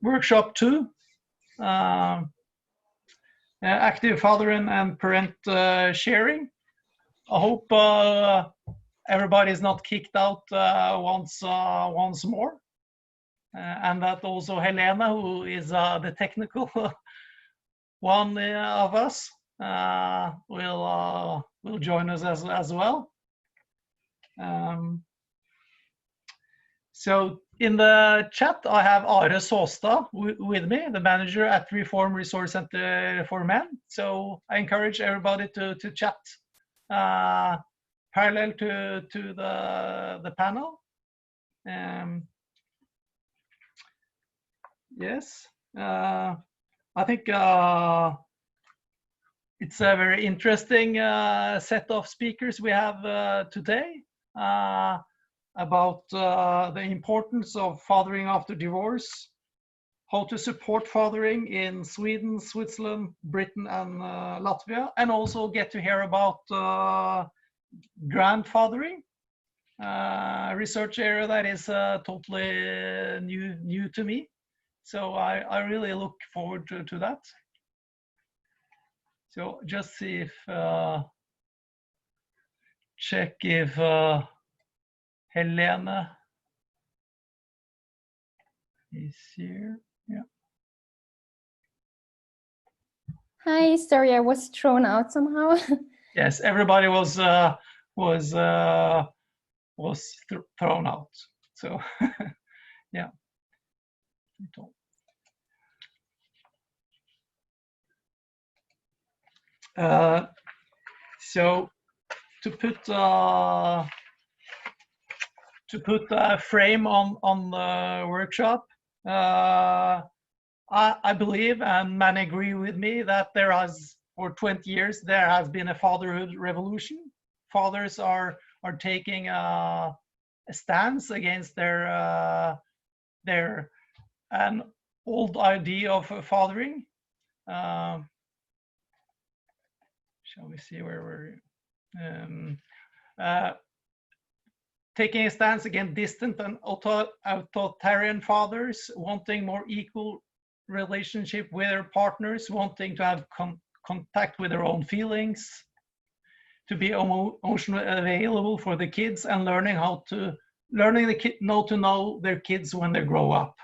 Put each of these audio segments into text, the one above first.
workshop 2, active father and parent sharing. I hope everybody is not kicked out once more, and that also Helena, who is the technical one of us, will join us as well. So in the chat, I have Are Såstad with me, the manager at Reform Resource Center for Men. So I encourage everybody to chat parallel to the panel. Yes, I think it's a very interesting set of speakers we have today about the importance of fathering after divorce, how to support fathering in Sweden, Switzerland, Britain, and Latvia, and also get to hear about grandfathering, research area that is totally new to me. So I really look forward to that. So just see if, check if Helena is here. Yeah. Hi, sorry, I was thrown out somehow. Yes, everybody was thrown out. So yeah. So to put a frame on the workshop, I believe, and many agree with me, that there has, for 20 years, there has been a fatherhood revolution. Fathers are taking a stance against their an old idea of fathering. Shall we see where we're taking a stance against distant and authoritarian fathers, wanting more equal relationship with their partners, wanting to have contact with their own feelings, to be emotionally available for the kids, and learning the kid to know their kids when they grow up.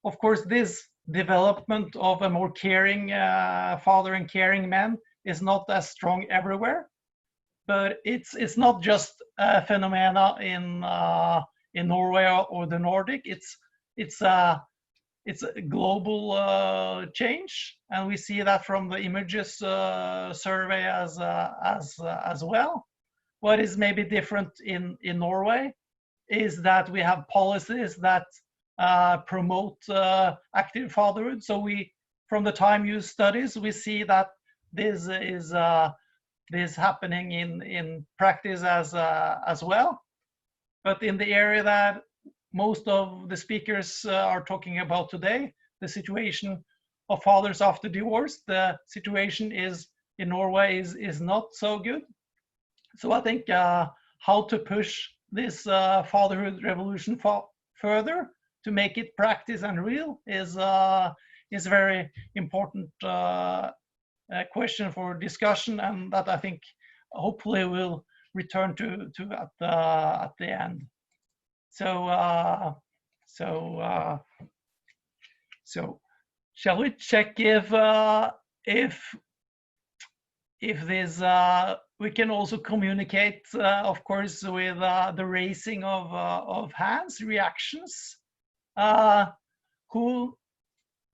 Of course, this development of a more caring father and caring man is not as strong everywhere, but it's not just a phenomena in Norway or the Nordic. It's a global change, and we see that from the Images survey as well. What is maybe different in Norway is that we have policies that promote active fatherhood. So we, from the time use studies, we see that this is happening in practice as well. But in the area that most of the speakers are talking about today, the situation of fathers after divorce, the situation is in Norway is not so good. So I think how to push this fatherhood revolution further to make it practice and real is very important question for discussion, and that I think hopefully we'll return to at the end. So shall we check if this we can also communicate, of course, with the raising of hands, reactions. Who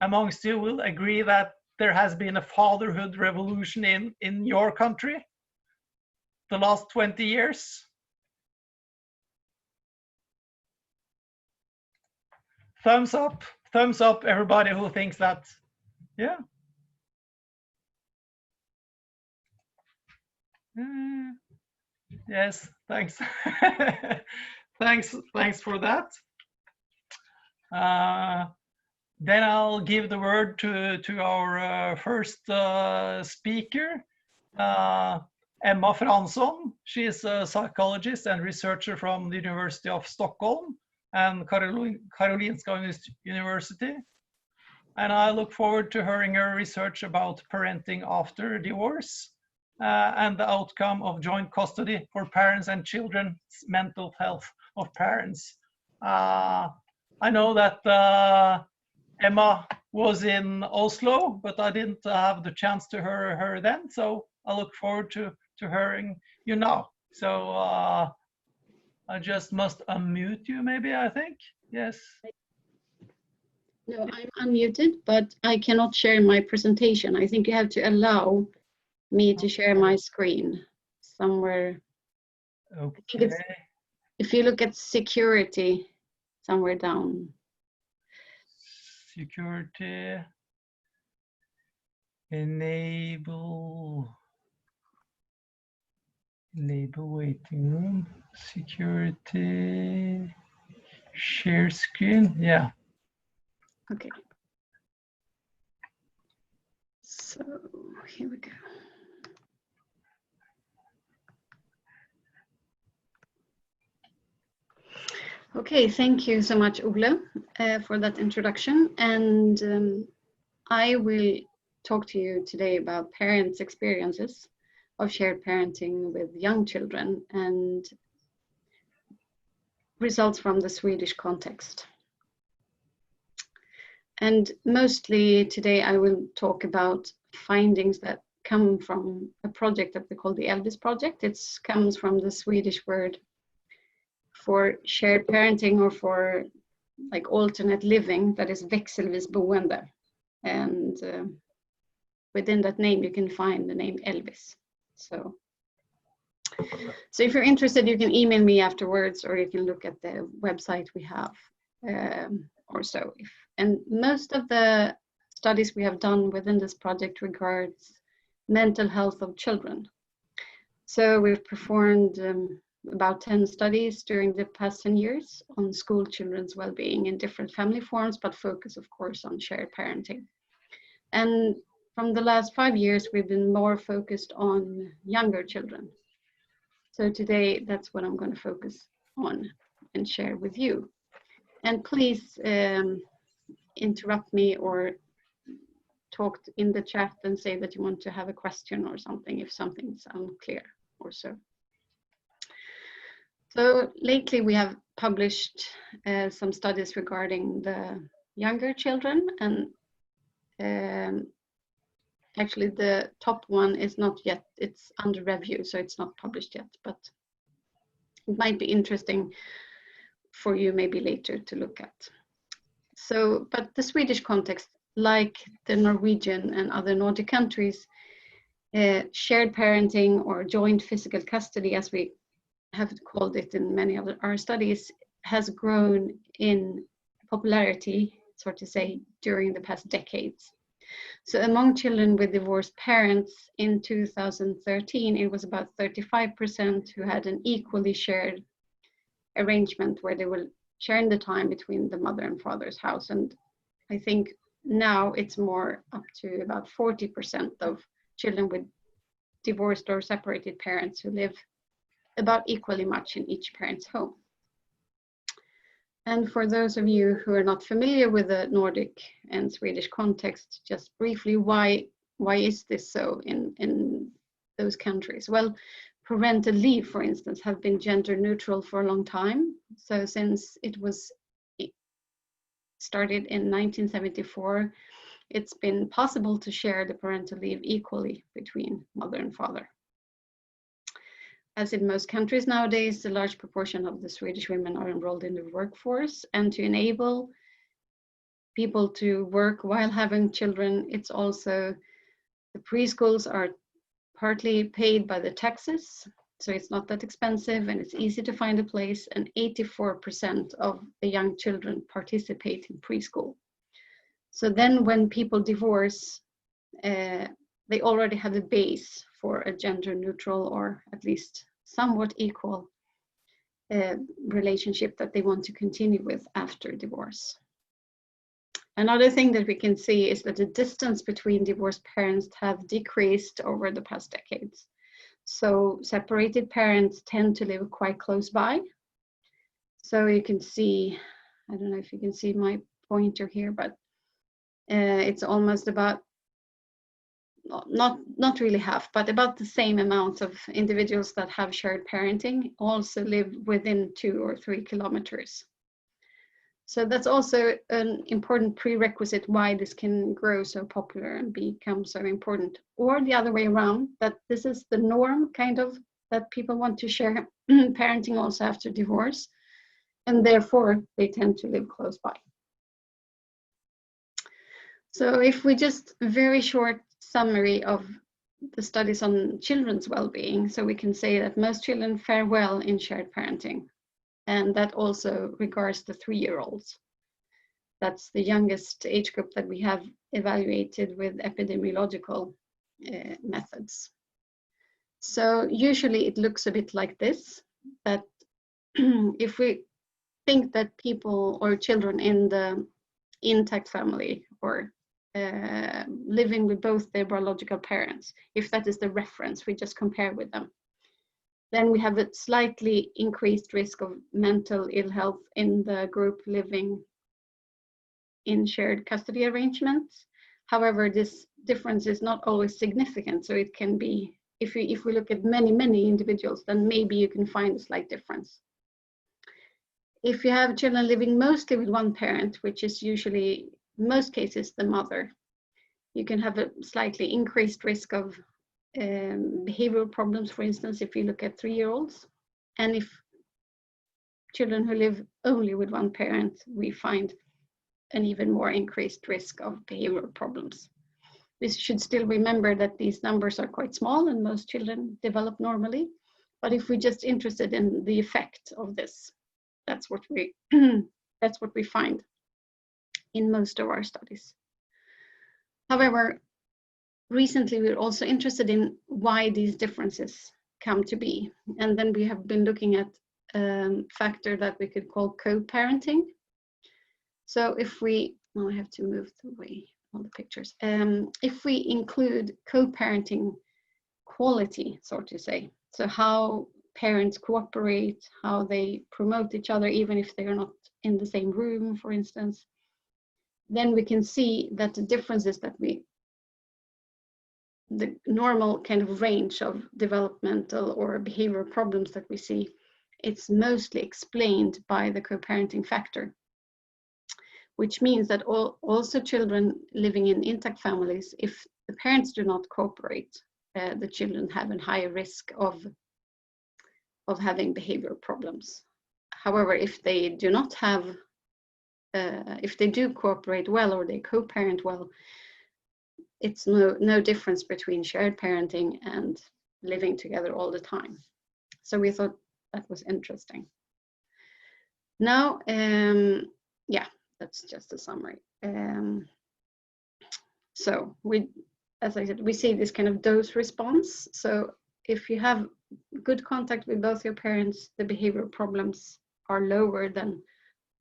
amongst you will agree that there has been a fatherhood revolution in your country the last 20 years? Thumbs up, everybody who thinks that. Yeah. Yes, thanks. thanks for that. Then I'll give the word to our first speaker, Emma Fransson. She is a psychologist and researcher from the University of Stockholm, and Karolinska University. And I look forward to hearing her research about parenting after divorce and the outcome of joint custody for parents and children's mental health of parents. I know that Emma was in Oslo, but I didn't have the chance to hear her then, so I look forward to hearing you now. So I just must unmute you, maybe, I think. Yes. No, I'm unmuted, but I cannot share my presentation. I think you have to allow me to share my screen somewhere. Okay. If you look at security, somewhere down. Security. Enable waiting room. Security. Share screen. Yeah. Okay. So here we go. Okay, thank you so much, Ole, for that introduction. And I will talk to you today about parents' experiences of shared parenting with young children and results from the Swedish context. And mostly today I will talk about findings that come from a project that we call the Elvis Project. It comes from the Swedish word for shared parenting, or for like alternate living, that is växelvis boende. And within that name you can find the name Elvis. So if you're interested, you can email me afterwards, or you can look at the website we have or so. And most of the studies we have done within this project regards mental health of children. So we've performed about 10 studies during the past 10 years on school children's well-being in different family forms, but focus, of course, on shared parenting. And from the last 5 years, we've been more focused on younger children. So today, that's what I'm going to focus on and share with you. And please interrupt me or talk in the chat and say that you want to have a question or something if something's unclear or so. So lately we have published some studies regarding the younger children, and actually the top one is not yet, it's under review, so it's not published yet, but it might be interesting for you maybe later to look at. So, but the Swedish context, like the Norwegian and other Nordic countries, shared parenting or joint physical custody, as we have called it in many of our studies, has grown in popularity, so to say, during the past decades. So among children with divorced parents in 2013, it was about 35% who had an equally shared arrangement where they were sharing the time between the mother and father's house. And I think now it's more up to about 40% of children with divorced or separated parents who live about equally much in each parent's home. And for those of you who are not familiar with the Nordic and Swedish context, just briefly, why is this so in those countries? Well, parental leave, for instance, have been gender neutral for a long time. So since it was started in 1974, it's been possible to share the parental leave equally between mother and father. As in most countries nowadays, a large proportion of the Swedish women are enrolled in the workforce, and to enable people to work while having children, it's also, the preschools are partly paid by the taxes, so it's not that expensive and it's easy to find a place, and 84% of the young children participate in preschool. So then when people divorce, they already have a base for a gender neutral, or at least somewhat equal relationship that they want to continue with after divorce. Another thing that we can see is that the distance between divorced parents have decreased over the past decades. So separated parents tend to live quite close by. So you can see, I don't know if you can see my pointer here, but it's almost about, not really half, but about the same amount of individuals that have shared parenting also live within 2 or 3 kilometers. So that's also an important prerequisite why this can grow so popular and become so important. Or the other way around, that this is the norm, kind of, that people want to share parenting also after divorce, and therefore they tend to live close by. So if we just very short summary of the studies on children's well-being, so we can say that most children fare well in shared parenting, and that also regards the 3-year-olds. That's the youngest age group that we have evaluated with epidemiological methods. So usually it looks a bit like this, that if we think that people or children in the intact family or living with both their biological parents, if that is the reference, we just compare with them, then we have a slightly increased risk of mental ill health in the group living in shared custody arrangements. However, this difference is not always significant, so it can be, if we look at many individuals, then maybe you can find a slight difference. If you have children living mostly with one parent, which is usually, in most cases, the mother, you can have a slightly increased risk of behavioral problems, for instance, if you look at 3-year-olds. And if children who live only with one parent, we find an even more increased risk of behavioral problems. We should still remember that these numbers are quite small and most children develop normally. But if we're just interested in the effect of this, that's what we that's what we find in most of our studies. However, recently we're also interested in why these differences come to be. And then we have been looking at a factor that we could call co-parenting. So if we, well, I have to move away all the pictures. If we include co-parenting quality, so to say, so how parents cooperate, how they promote each other, even if they're not in the same room, for instance, then we can see that the differences that the normal kind of range of developmental or behavioral problems that we see, it's mostly explained by the co-parenting factor, which means that also children living in intact families, if the parents do not cooperate, the children have a higher risk of having behavioral problems. However, if they do not have, if they do cooperate well or they co-parent well, it's no difference between shared parenting and living together all the time. So we thought that was interesting. Now, yeah, that's just a summary. So we, as I said, we see this kind of dose response. So if you have good contact with both your parents, the behavioral problems are lower than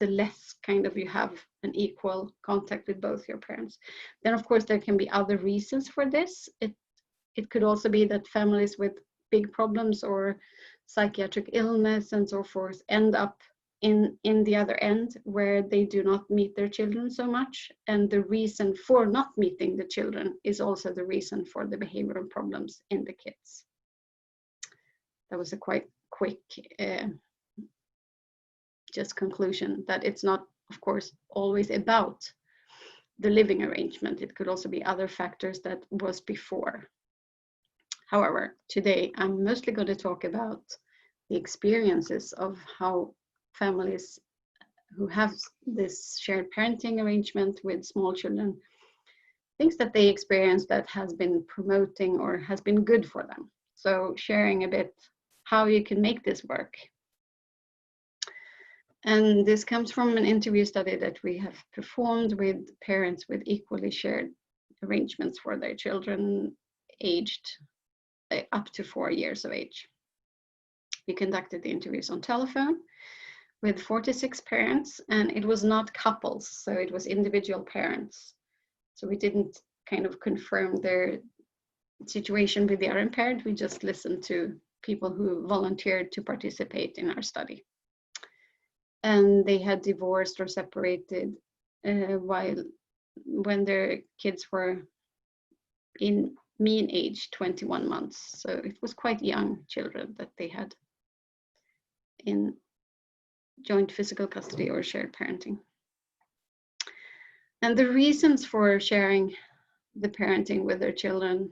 the less kind of you have an equal contact with both your parents. Then of course there can be other reasons for this. It could also be that families with big problems or psychiatric illness and so forth end up in the other end where they do not meet their children so much, and the reason for not meeting the children is also the reason for the behavioral problems in the kids. That was a quite quick just conclusion, that it's not, of course, always about the living arrangement. It could also be other factors that was before. However, today I'm mostly going to talk about the experiences of how families who have this shared parenting arrangement with small children, things that they experience that has been promoting or has been good for them. So sharing a bit how you can make this work. And this comes from an interview study that we have performed with parents with equally shared arrangements for their children aged up to 4 years of age. We conducted the interviews on telephone with 46 parents, and it was not couples, so it was individual parents. So we didn't kind of confirm their situation with the other parent, we just listened to people who volunteered to participate in our study. and they had divorced or separated when their kids were in mean age 21 months. So it was quite young children that they had in joint physical custody or shared parenting. And the reasons for sharing the parenting with their children,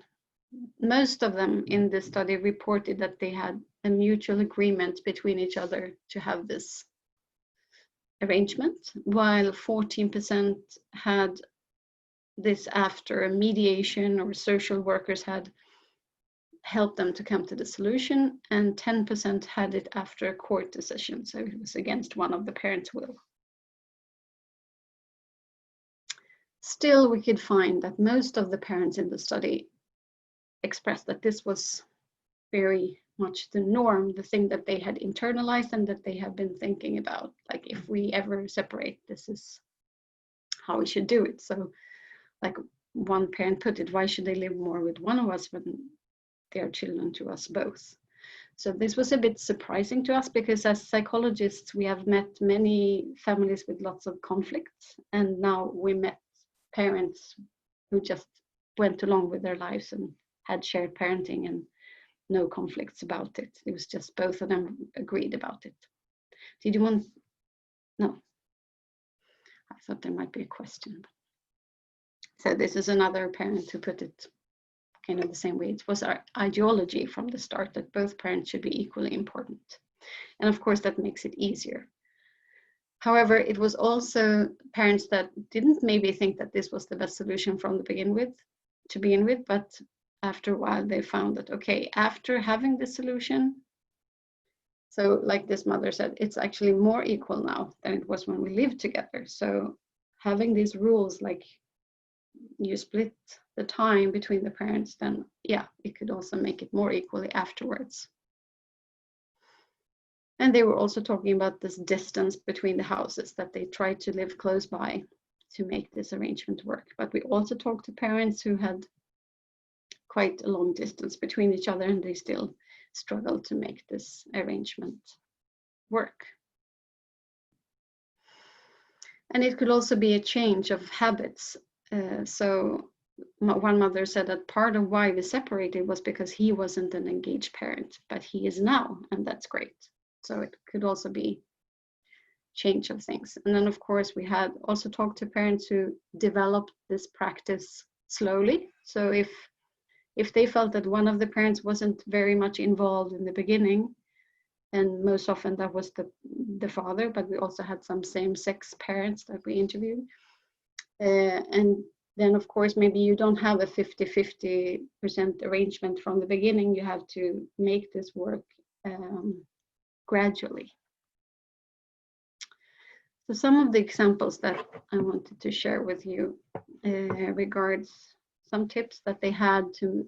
most of them in this study reported that they had a mutual agreement between each other to have this arrangement, while 14% had this after a mediation or social workers had helped them to come to the solution, and 10% had it after a court decision, so it was against one of the parents' will. Still, we could find that most of the parents in the study expressed that this was very much the norm, the thing that they had internalized and that they have been thinking about, like if we ever separate, this is how we should do it. So like one parent put it, why should they live more with one of us when they are children to us both? So this was a bit surprising to us, because as psychologists, we have met many families with lots of conflicts, and now we met parents who just went along with their lives and had shared parenting and no conflicts about it. It was just both of them agreed about it. Did you want? No. I thought there might be a question. So this is another parent who put it kind of the same way. It was our ideology from the start that both parents should be equally important. And of course, that makes it easier. However, it was also parents that didn't maybe think that this was the best solution from the begin with, but after a while they found that, okay, after having the solution, so like this mother said, it's actually more equal now than it was when we lived together. So having these rules, like you split the time between the parents, then yeah, it could also make it more equally afterwards. And they were also talking about this distance between the houses, that they tried to live close by to make this arrangement work. But we also talked to parents who had quite a long distance between each other, and they still struggled to make this arrangement work. And it could also be a change of habits. So one mother said that part of why we separated was because he wasn't an engaged parent, but he is now, and that's great. So it could also be change of things. And then of course we had also talked to parents who developed this practice slowly. So if they felt that one of the parents wasn't very much involved in the beginning, and most often that was the father, but we also had some same-sex parents that we interviewed. And then of course, maybe you don't have a 50-50% arrangement from the beginning. You have to make this work gradually. So some of the examples that I wanted to share with you regards some tips that they had to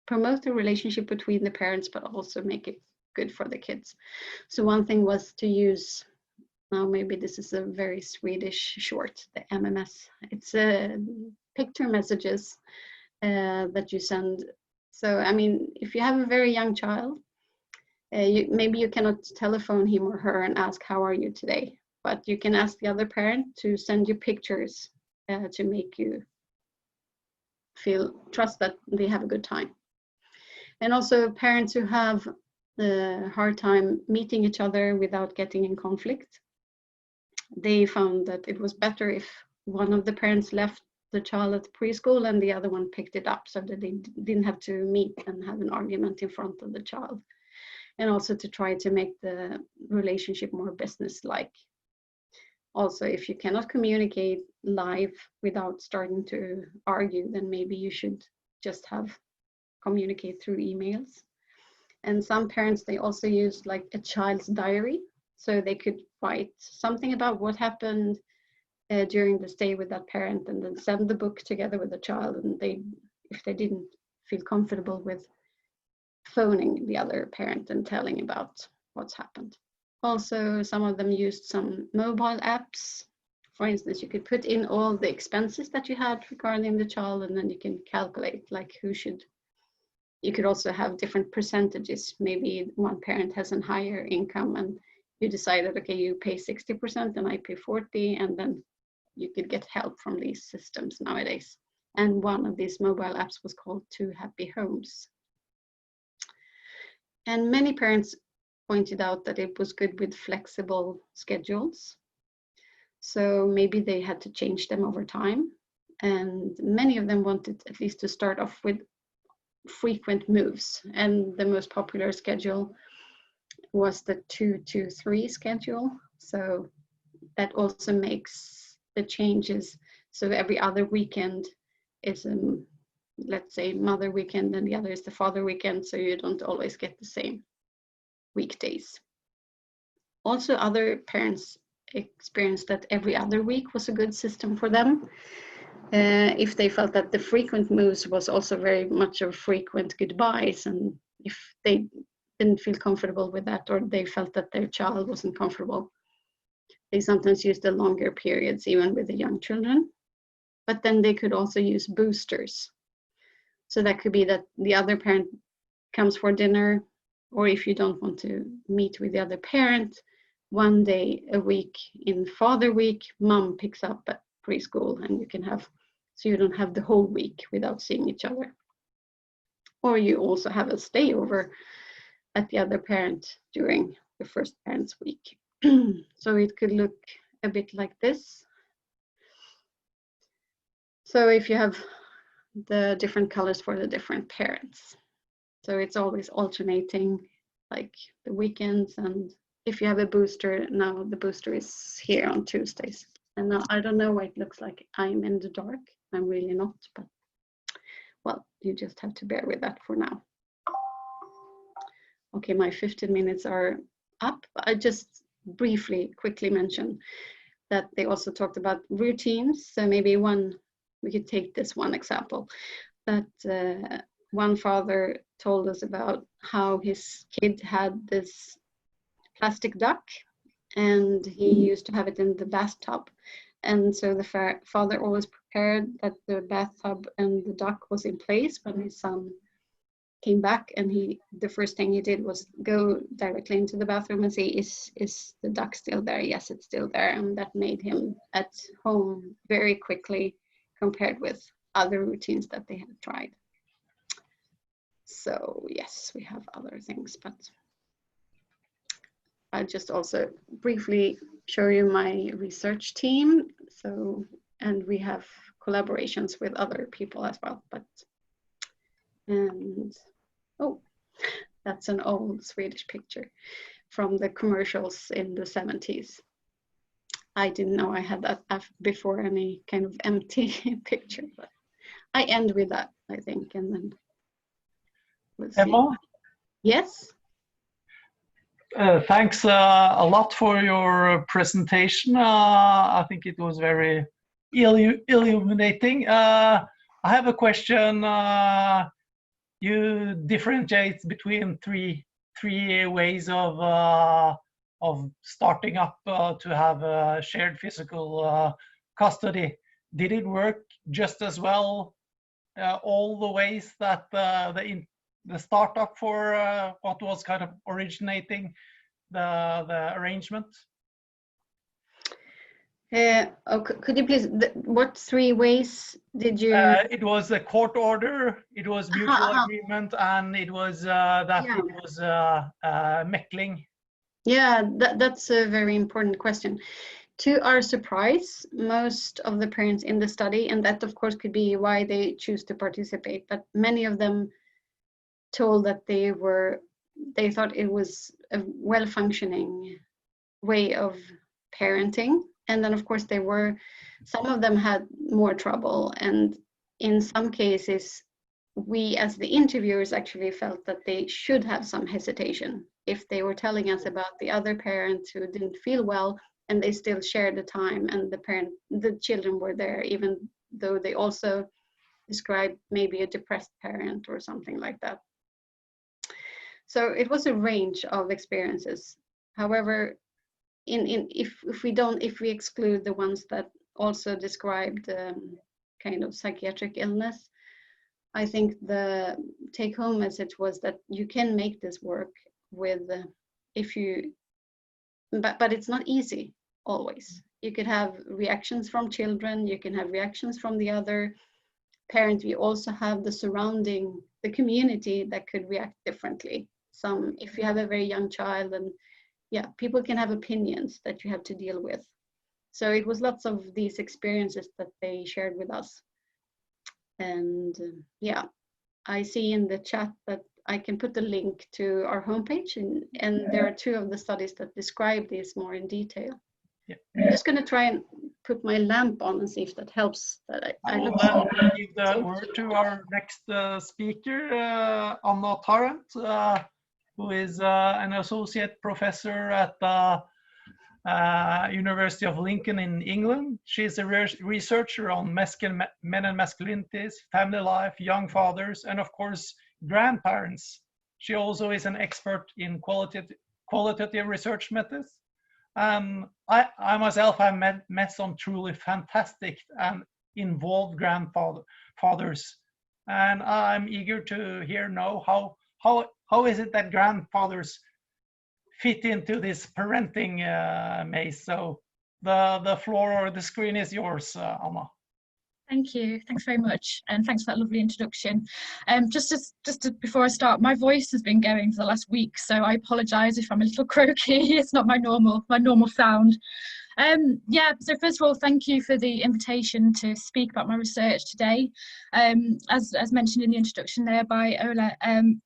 promote the relationship between the parents, but also make it good for the kids. So one thing was to use, now maybe this is a very Swedish short, the MMS. It's picture messages that you send. So, I mean, if you have a very young child, maybe you cannot telephone him or her and ask, how are you today? But you can ask the other parent to send you pictures to make you trust that they have a good time. And also parents who have a hard time meeting each other without getting in conflict, they found that it was better if one of the parents left the child at preschool and the other one picked it up, so that they didn't have to meet and have an argument in front of the child. And also to try to make the relationship more business-like. Also, if you cannot communicate live without starting to argue, then maybe you should just communicate through emails. And some parents, they also use like a child's diary, so they could write something about what happened during the stay with that parent, and then send the book together with the child. And if they didn't feel comfortable with phoning the other parent and telling about what's happened. Also, some of them used some mobile apps. For instance, you could put in all the expenses that you had regarding the child, and then you can calculate like who should you could also have different percentages. Maybe one parent has a higher income and you decided, okay, you pay 60% and I pay 40, and then you could get help from these systems nowadays. And one of these mobile apps was called Two Happy Homes. And many parents pointed out that it was good with flexible schedules. So maybe they had to change them over time. And many of them wanted at least to start off with frequent moves. And the most popular schedule was the 2-2-3 schedule. So that also makes the changes. So every other weekend is, let's say, mother weekend, and the other is the father weekend. So you don't always get the same weekdays. Also, other parents experienced that every other week was a good system for them. If they felt that the frequent moves was also very much of frequent goodbyes, and if they didn't feel comfortable with that, or they felt that their child wasn't comfortable, they sometimes used the longer periods even with the young children. But then they could also use boosters. So that could be that the other parent comes for dinner, or if you don't want to meet with the other parent, one day a week in Father Week, mom picks up at preschool, and you can have, so you don't have the whole week without seeing each other. Or you also have a stayover at the other parent during the first parent's week. So it could look a bit like this. So if you have the different colors for the different parents. So it's always alternating, like the weekends. And if you have a booster, now the booster is here on Tuesdays. And now I don't know why it looks like I'm in the dark. I'm really not, but well, you just have to bear with that for now. Okay, my 15 minutes are up. I just briefly, quickly mention that they also talked about routines. So maybe we could take this one example, that one father told us about how his kid had this plastic duck, and he used to have it in the bathtub. And so the father always prepared that the bathtub and the duck was in place when his son came back, and the first thing he did was go directly into the bathroom and say, is the duck still there? Yes, it's still there. And that made him at home very quickly compared with other routines that they had tried. So yes, we have other things, but I'll just also briefly show you my research team. So, and we have collaborations with other people as well, and oh, that's an old Swedish picture from the commercials in the 70s. I didn't know I had that before any kind of empty picture, but I end with that, I think, and then we'll see. Emma? Yes? Thanks a lot for your presentation. I think it was very illuminating. I have a question. You differentiate between three ways of starting up to have a shared physical custody. Did it work just as well all the ways that the startup for what was kind of originating the arrangement? Could you please, what 3 ways did you? It was a court order, it was mutual agreement, and it was it was meckling. Yeah, that's a very important question. To our surprise, most of the parents in the study, and that of course could be why they choose to participate, but many of them told that they thought it was a well-functioning way of parenting. And then of course some of them had more trouble, and in some cases we as the interviewers actually felt that they should have some hesitation if they were telling us about the other parent who didn't feel well, and they still shared the time, and the children were there, even though they also described maybe a depressed parent or something like that. So it was a range of experiences. However, if we exclude the ones that also described kind of psychiatric illness, I think the take-home message was that you can make this work with, but it's not easy always. You could have reactions from children, you can have reactions from the other parent. We also have the community that could react differently. If you have a very young child, and yeah, people can have opinions that you have to deal with. So it was lots of these experiences that they shared with us. And yeah, I see in the chat that I can put the link to our homepage, and there are 2 of the studies that describe this more in detail. Yeah. I'm just going to try and put my lamp on and see if that helps. That I will look give the word to our next speaker, Anna Tarrant, who is an associate professor at the University of Lincoln in England. She's a researcher on men and masculinities, family life, young fathers, and of course, grandparents. She also is an expert in qualitative research methods. I myself have met some truly fantastic and involved grandfathers, and I'm eager to hear now how is it that grandfathers fit into this parenting maze. So the floor or the screen is yours, Anna. Thank you. Thanks very much, and thanks for that lovely introduction. Before I start, my voice has been going for the last week, so I apologise if I'm a little croaky. It's not my normal sound. So first of all, thank you for the invitation to speak about my research today. As mentioned in the introduction there by Ola,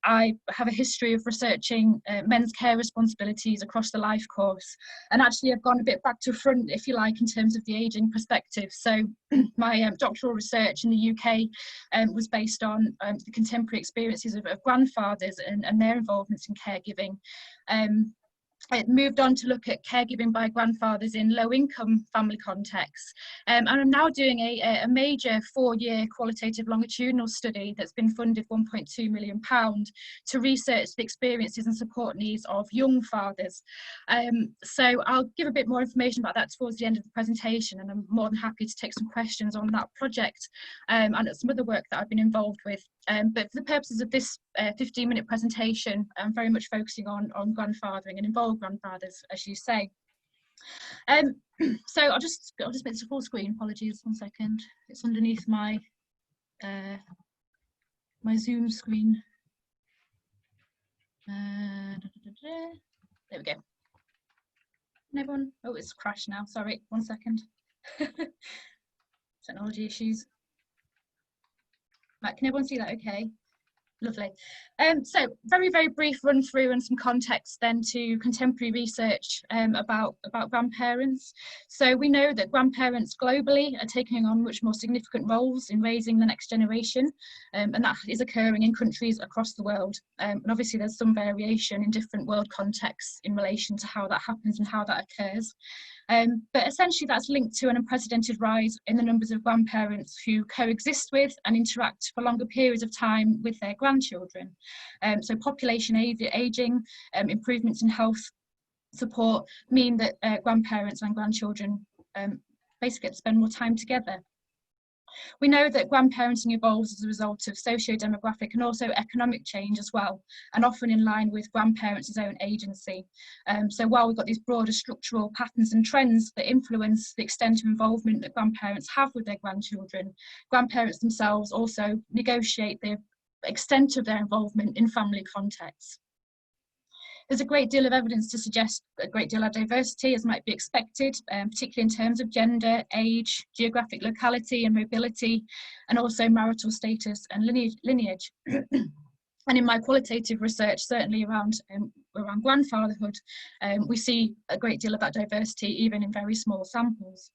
I have a history of researching men's care responsibilities across the life course, and actually I've gone a bit back to front, if you like, in terms of the ageing perspective. So my doctoral research in the UK was based on the contemporary experiences of grandfathers and their involvements in caregiving. It moved on to look at caregiving by grandfathers in low-income family contexts. And I'm now doing a major 4-year qualitative longitudinal study that's been funded £1.2 million to research the experiences and support needs of young fathers. So I'll give a bit more information about that towards the end of the presentation, and I'm more than happy to take some questions on that project and some other work that I've been involved with. But for the purposes of this 15-minute presentation, I'm very much focusing on grandfathering and involved grandfathers, as you say. So I'll just make this a full screen. Apologies, 1 second. It's underneath my my Zoom screen. There we go. Can everyone? Oh, it's crashed now. Sorry, 1 second. Technology issues. Right, can everyone see that okay? Lovely. So very brief run through and some context then to contemporary research about grandparents. So we know that grandparents globally are taking on much more significant roles in raising the next generation, and that is occurring in countries across the world. And obviously there's some variation in different world contexts in relation to how that happens and how that occurs. But essentially that's linked to an unprecedented rise in the numbers of grandparents who coexist with and interact for longer periods of time with their grandchildren. So population ageing, improvements in health support mean that grandparents and grandchildren basically get to spend more time together. We know that grandparenting evolves as a result of socio-demographic and also economic change as well, and often in line with grandparents' own agency. So while we've got these broader structural patterns and trends that influence the extent of involvement that grandparents have with their grandchildren, grandparents themselves also negotiate the extent of their involvement in family contexts. There's a great deal of evidence to suggest a great deal of diversity, as might be expected, particularly in terms of gender, age, geographic locality and mobility, and also marital status and lineage. And in my qualitative research, certainly around grandfatherhood, we see a great deal of that diversity, even in very small samples.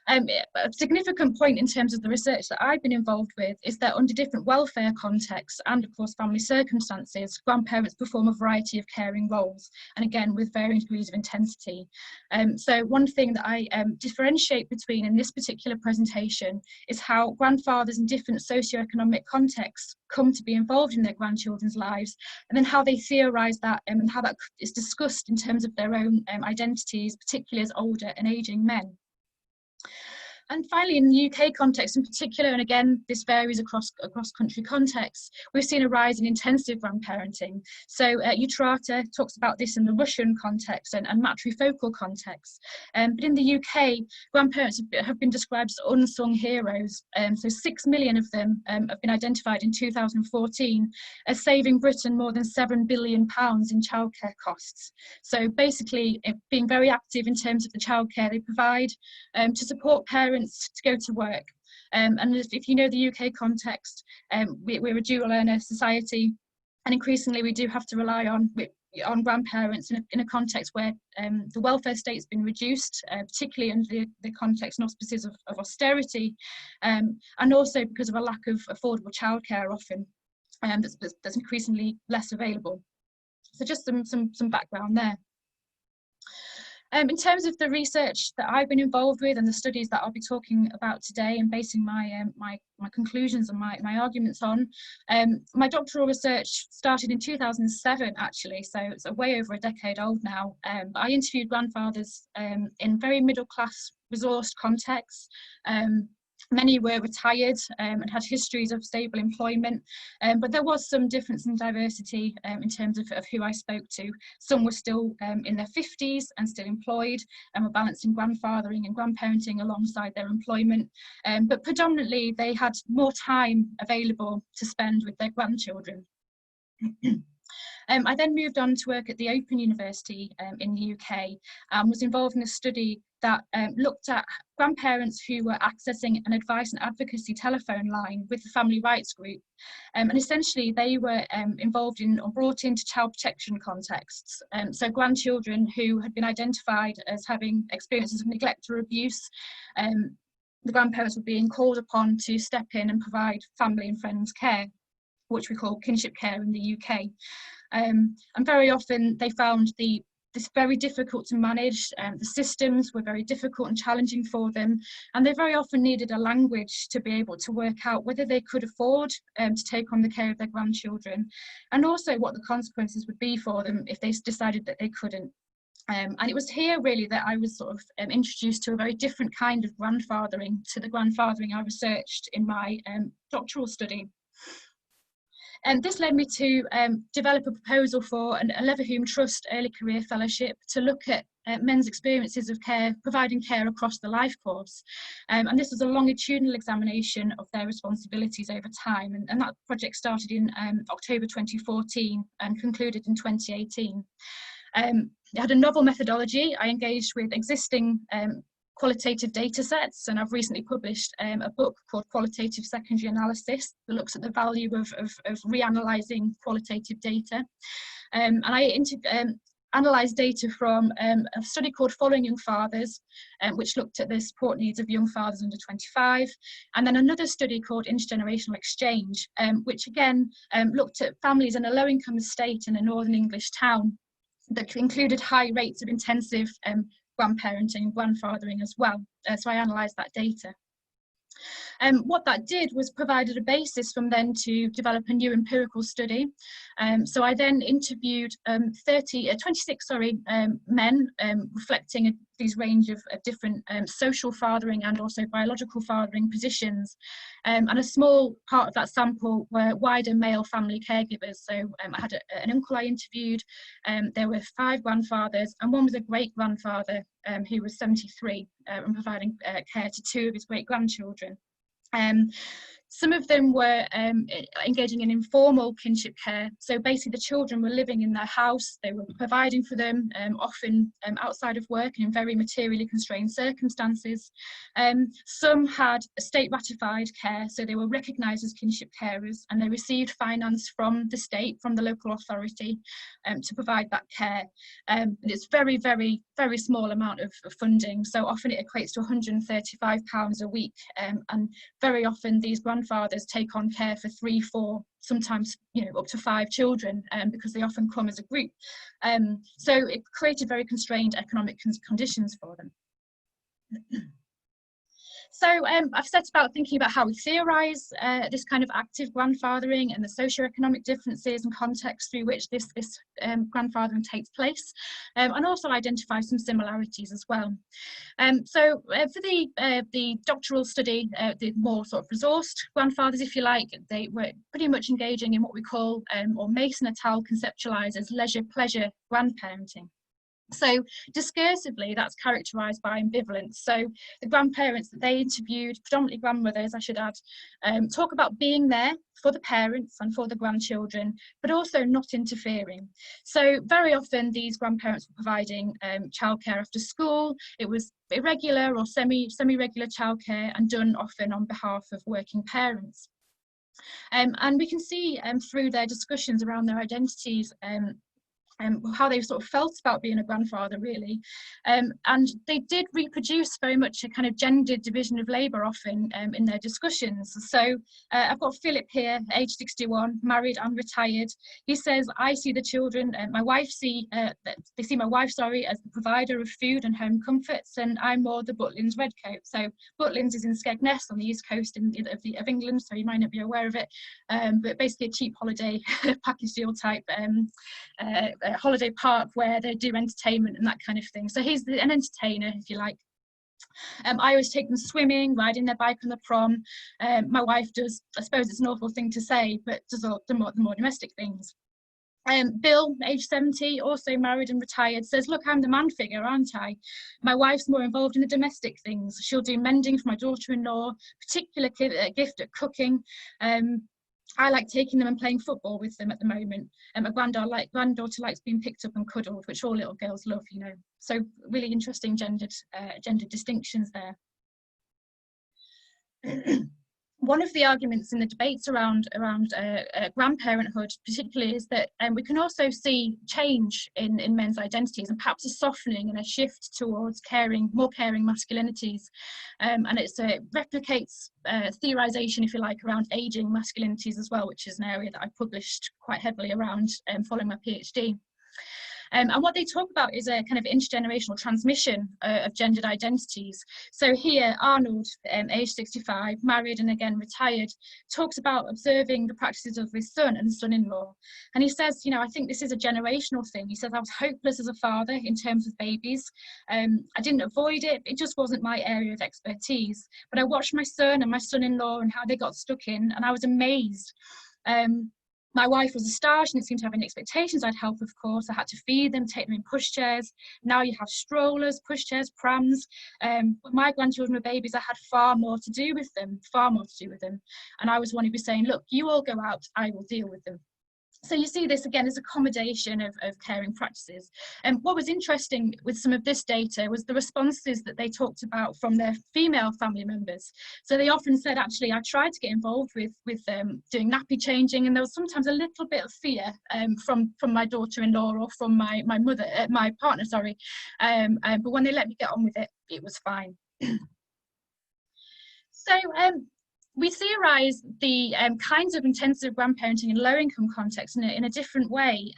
A significant point in terms of the research that I've been involved with is that under different welfare contexts and of course family circumstances, grandparents perform a variety of caring roles, and again with varying degrees of intensity. So one thing that I differentiate between in this particular presentation is how grandfathers in different socioeconomic contexts come to be involved in their grandchildren's lives, and then how they theorise that and how that is discussed in terms of their own identities, particularly as older and ageing men. And finally, in the UK context in particular, and again, this varies across country contexts, we've seen a rise in intensive grandparenting. So Utrata talks about this in the Russian context and matrifocal context. But in the UK, grandparents have been described as unsung heroes. So 6 million of them have been identified in 2014 as saving Britain more than £7 billion in childcare costs. So basically, being very active in terms of the childcare they provide to support parents to go to work. And if you know the UK context, we're a dual earner society, and increasingly we do have to rely on grandparents in a context where the welfare state's been reduced, particularly under the context and auspices of austerity, and also because of a lack of affordable childcare often that's increasingly less available. So just some background there. In terms of the research that I've been involved with and the studies that I'll be talking about today and basing my conclusions and my arguments on, my doctoral research started in 2007 actually, so it's way over a decade old now. I interviewed grandfathers in very middle class resourced contexts. Many were retired and had histories of stable employment, but there was some difference in diversity in terms of who I spoke to. Some were still in their 50s and still employed and were balancing grandfathering and grandparenting alongside their employment, but predominantly they had more time available to spend with their grandchildren. I then moved on to work at the Open University in the UK and was involved in a study that looked at grandparents who were accessing an advice and advocacy telephone line with the family rights group. And essentially they were involved in or brought into child protection contexts. So grandchildren who had been identified as having experiences of neglect or abuse, the grandparents were being called upon to step in and provide family and friends care, which we call kinship care in the UK. And very often they found this very difficult to manage. The systems were very difficult and challenging for them, and they very often needed a language to be able to work out whether they could afford to take on the care of their grandchildren, and also what the consequences would be for them if they decided that they couldn't. And it was here really that I was sort of introduced to a very different kind of grandfathering to the grandfathering I researched in my doctoral study. And this led me to develop a proposal for a Leverhulme Trust Early Career Fellowship to look at men's experiences of care, providing care across the life course. And this was a longitudinal examination of their responsibilities over time. And that project started in October 2014 and concluded in 2018. It had a novel methodology. I engaged with existing qualitative data sets, and I've recently published a book called Qualitative Secondary Analysis that looks at the value of reanalyzing qualitative data. And I analysed data from a study called Following Young Fathers, which looked at the support needs of young fathers under 25, and then another study called Intergenerational Exchange, which again looked at families in a low-income estate in a northern English town that included high rates of intensive grandparenting and grandfathering as well. So I analysed that data. What that did was provided a basis from then to develop a new empirical study. So I then interviewed 26 men reflecting these range of different social fathering and also biological fathering positions. And a small part of that sample were wider male family caregivers. So I had an uncle I interviewed, there were 5 grandfathers, and one was a great-grandfather who was 73 and providing care to 2 of his great-grandchildren. Some of them were engaging in informal kinship care. So basically the children were living in their house, they were providing for them, often outside of work and in very materially constrained circumstances. Some had state ratified care, so they were recognised as kinship carers, and they received finance from the state, from the local authority, to provide that care. And it's very, very, very small amount of funding, so often it equates to £135 a week, and very often these grandfathers take on care for 3, 4, sometimes up to 5 children, because they often come as a group. So it created very constrained economic conditions for them. So I've set about thinking about how we theorise this kind of active grandfathering and the socioeconomic differences and contexts through which this grandfathering takes place, and also identify some similarities as well. So for the doctoral study, the more sort of resourced grandfathers, if you like, they were pretty much engaging in what we call, or Mason et al. Conceptualise as leisure-pleasure grandparenting. So discursively, that's characterised by ambivalence. So the grandparents that they interviewed, predominantly grandmothers, I should add, talk about being there for the parents and for the grandchildren, but also not interfering. So very often these grandparents were providing childcare after school. It was irregular or semi-regular childcare, and done often on behalf of working parents. And we can see through their discussions around their identities how they sort of felt about being a grandfather, really. And they did reproduce very much a kind of gendered division of labour often in their discussions. So I've got Philip here, age 61, married and retired. He says, I see the children, they see my wife, as the provider of food and home comforts, and I'm more the Butlins redcoat. So Butlins is in Skegness on the east coast of England, so you might not be aware of it, but basically a cheap holiday package deal type holiday park where they do entertainment and that kind of thing. So he's an entertainer, if you like. I always take them swimming, riding their bike on the prom. My wife does, I suppose it's an awful thing to say, but does the more domestic things. Bill, age 70, also married and retired, says, look, I'm the man figure, aren't I? My wife's more involved in the domestic things. She'll do mending for my daughter-in-law, particular gift at cooking. I like taking them and playing football with them at the moment. My granddaughter likes being picked up and cuddled, which all little girls love, you know. So really interesting gendered distinctions there. One of the arguments in the debates around grandparenthood particularly is that we can also see change in men's identities, and perhaps a softening and a shift towards more caring masculinities. And it replicates theorization, if you like, around aging masculinities as well, which is an area that I published quite heavily around following my PhD. And what they talk about is a kind of intergenerational transmission of gendered identities. So here, Arnold, age 65, married and again retired, talks about observing the practices of his son and son-in-law. And he says, you know, I think this is a generational thing. He says, I was hopeless as a father in terms of babies. I didn't avoid it. It just wasn't my area of expertise. But I watched my son and my son-in-law and how they got stuck in, and I was amazed. My wife was a star. She didn't seem to have any expectations. I'd help, of course. I had to feed them, take them in pushchairs. Now you have strollers, pushchairs, prams. When my grandchildren were babies, I had far more to do with them. And I was one who was saying, look, you all go out, I will deal with them. So you see this again as accommodation of caring practices. And what was interesting with some of this data was the responses that they talked about from their female family members. So they often said, actually, I tried to get involved with doing nappy changing, and there was sometimes a little bit of fear from my daughter-in-law or from my partner, sorry. But when they let me get on with it, it was fine. So we theorise the kinds of intensive grandparenting in low-income contexts in a different way.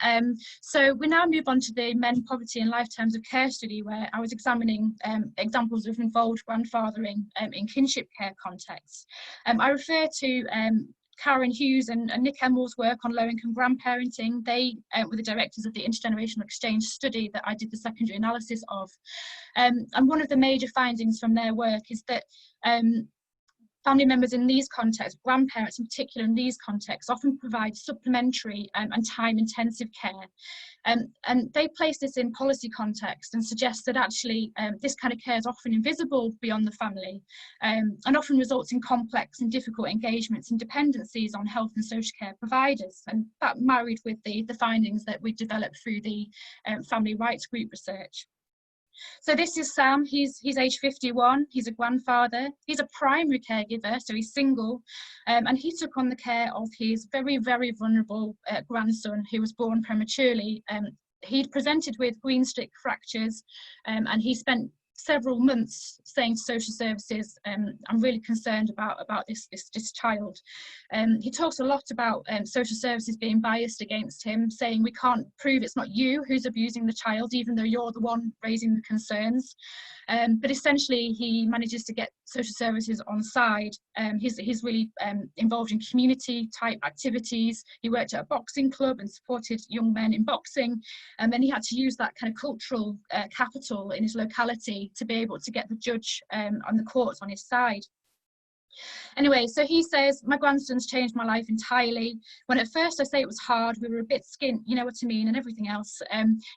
So we now move on to the Men, Poverty and Lifetimes of Care study, where I was examining examples of involved grandfathering in kinship care contexts. I refer to Karen Hughes and Nick Emmell's work on low-income grandparenting. They were the directors of the Intergenerational Exchange study that I did the secondary analysis of. And one of the major findings from their work is that family members in these contexts, grandparents in particular in these contexts, often provide supplementary and time-intensive care. And they place this in policy context and suggest that actually this kind of care is often invisible beyond the family, and often results in complex and difficult engagements and dependencies on health and social care providers. And that married with the findings that we developed through the family rights group research. So this is Sam. He's age 51. He's a grandfather. He's a primary caregiver, so he's single, and he took on the care of his very, very vulnerable grandson who was born prematurely. He'd presented with green stick fractures, and he spent several months saying to social services, I'm really concerned about this child. He talks a lot about social services being biased against him, saying we can't prove it's not you who's abusing the child, even though you're the one raising the concerns. But essentially he manages to get social services on side. He's really involved in community type activities. He worked at a boxing club and supported young men in boxing, and then he had to use that kind of cultural capital in his locality to be able to get the judge and the courts on his side. Anyway, so he says, my grandson's changed my life entirely. When at first I say it was hard, we were a bit skint, you know what I mean, and everything else.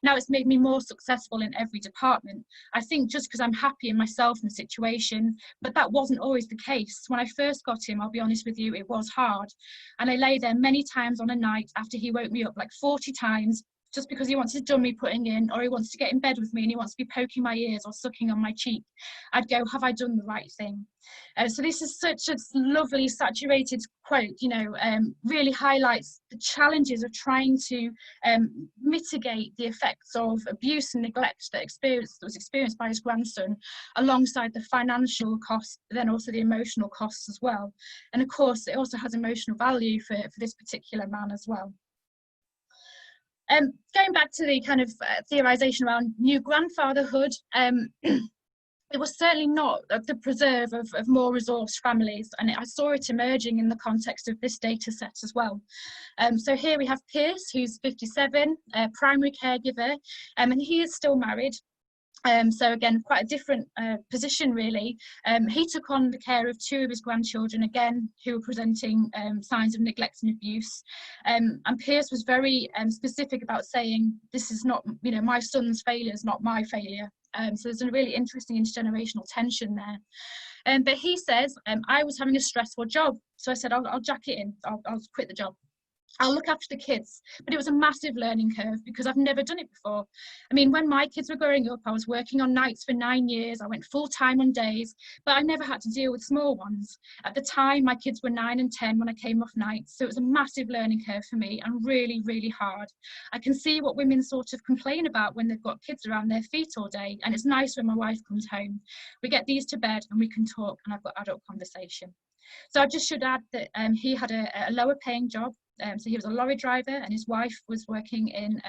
Now it's made me more successful in every department. I think just because I'm happy in myself and the situation, but that wasn't always the case. When I first got him, I'll be honest with you, it was hard. And I lay there many times on a night after he woke me up like 40 times, just because he wants his dummy putting in, or he wants to get in bed with me and he wants to be poking my ears or sucking on my cheek. I'd go, have I done the right thing? So this is such a lovely saturated quote, you know, really highlights the challenges of trying to mitigate the effects of abuse and neglect that was experienced by his grandson, alongside the financial costs, but then also the emotional costs as well. And of course, it also has emotional value for this particular man as well. Going back to the kind of theorisation around new grandfatherhood, it was certainly not the preserve of more resourced families, and I saw it emerging in the context of this data set as well. So here we have Pierce, who's 57, a primary caregiver, and he is still married. So again, quite a different position really. He took on the care of 2 of his grandchildren, again, who were presenting signs of neglect and abuse. And Pierce was very specific about saying, this is not, you know, my son's failure is not my failure. So there's a really interesting intergenerational tension there. But he says, I was having a stressful job. So I said, I'll jack it in, I'll quit the job. I'll look after the kids. But it was a massive learning curve because I've never done it before. I mean, when my kids were growing up, I was working on nights for 9 years. I went full time on days, but I never had to deal with small ones. At the time, my kids were 9 and 10 when I came off nights. So it was a massive learning curve for me and really, really hard. I can see what women sort of complain about when they've got kids around their feet all day. And it's nice when my wife comes home. We get these to bed and we can talk, and I've got adult conversation. So I just should add that he had a lower paying job. So he was a lorry driver and his wife was working in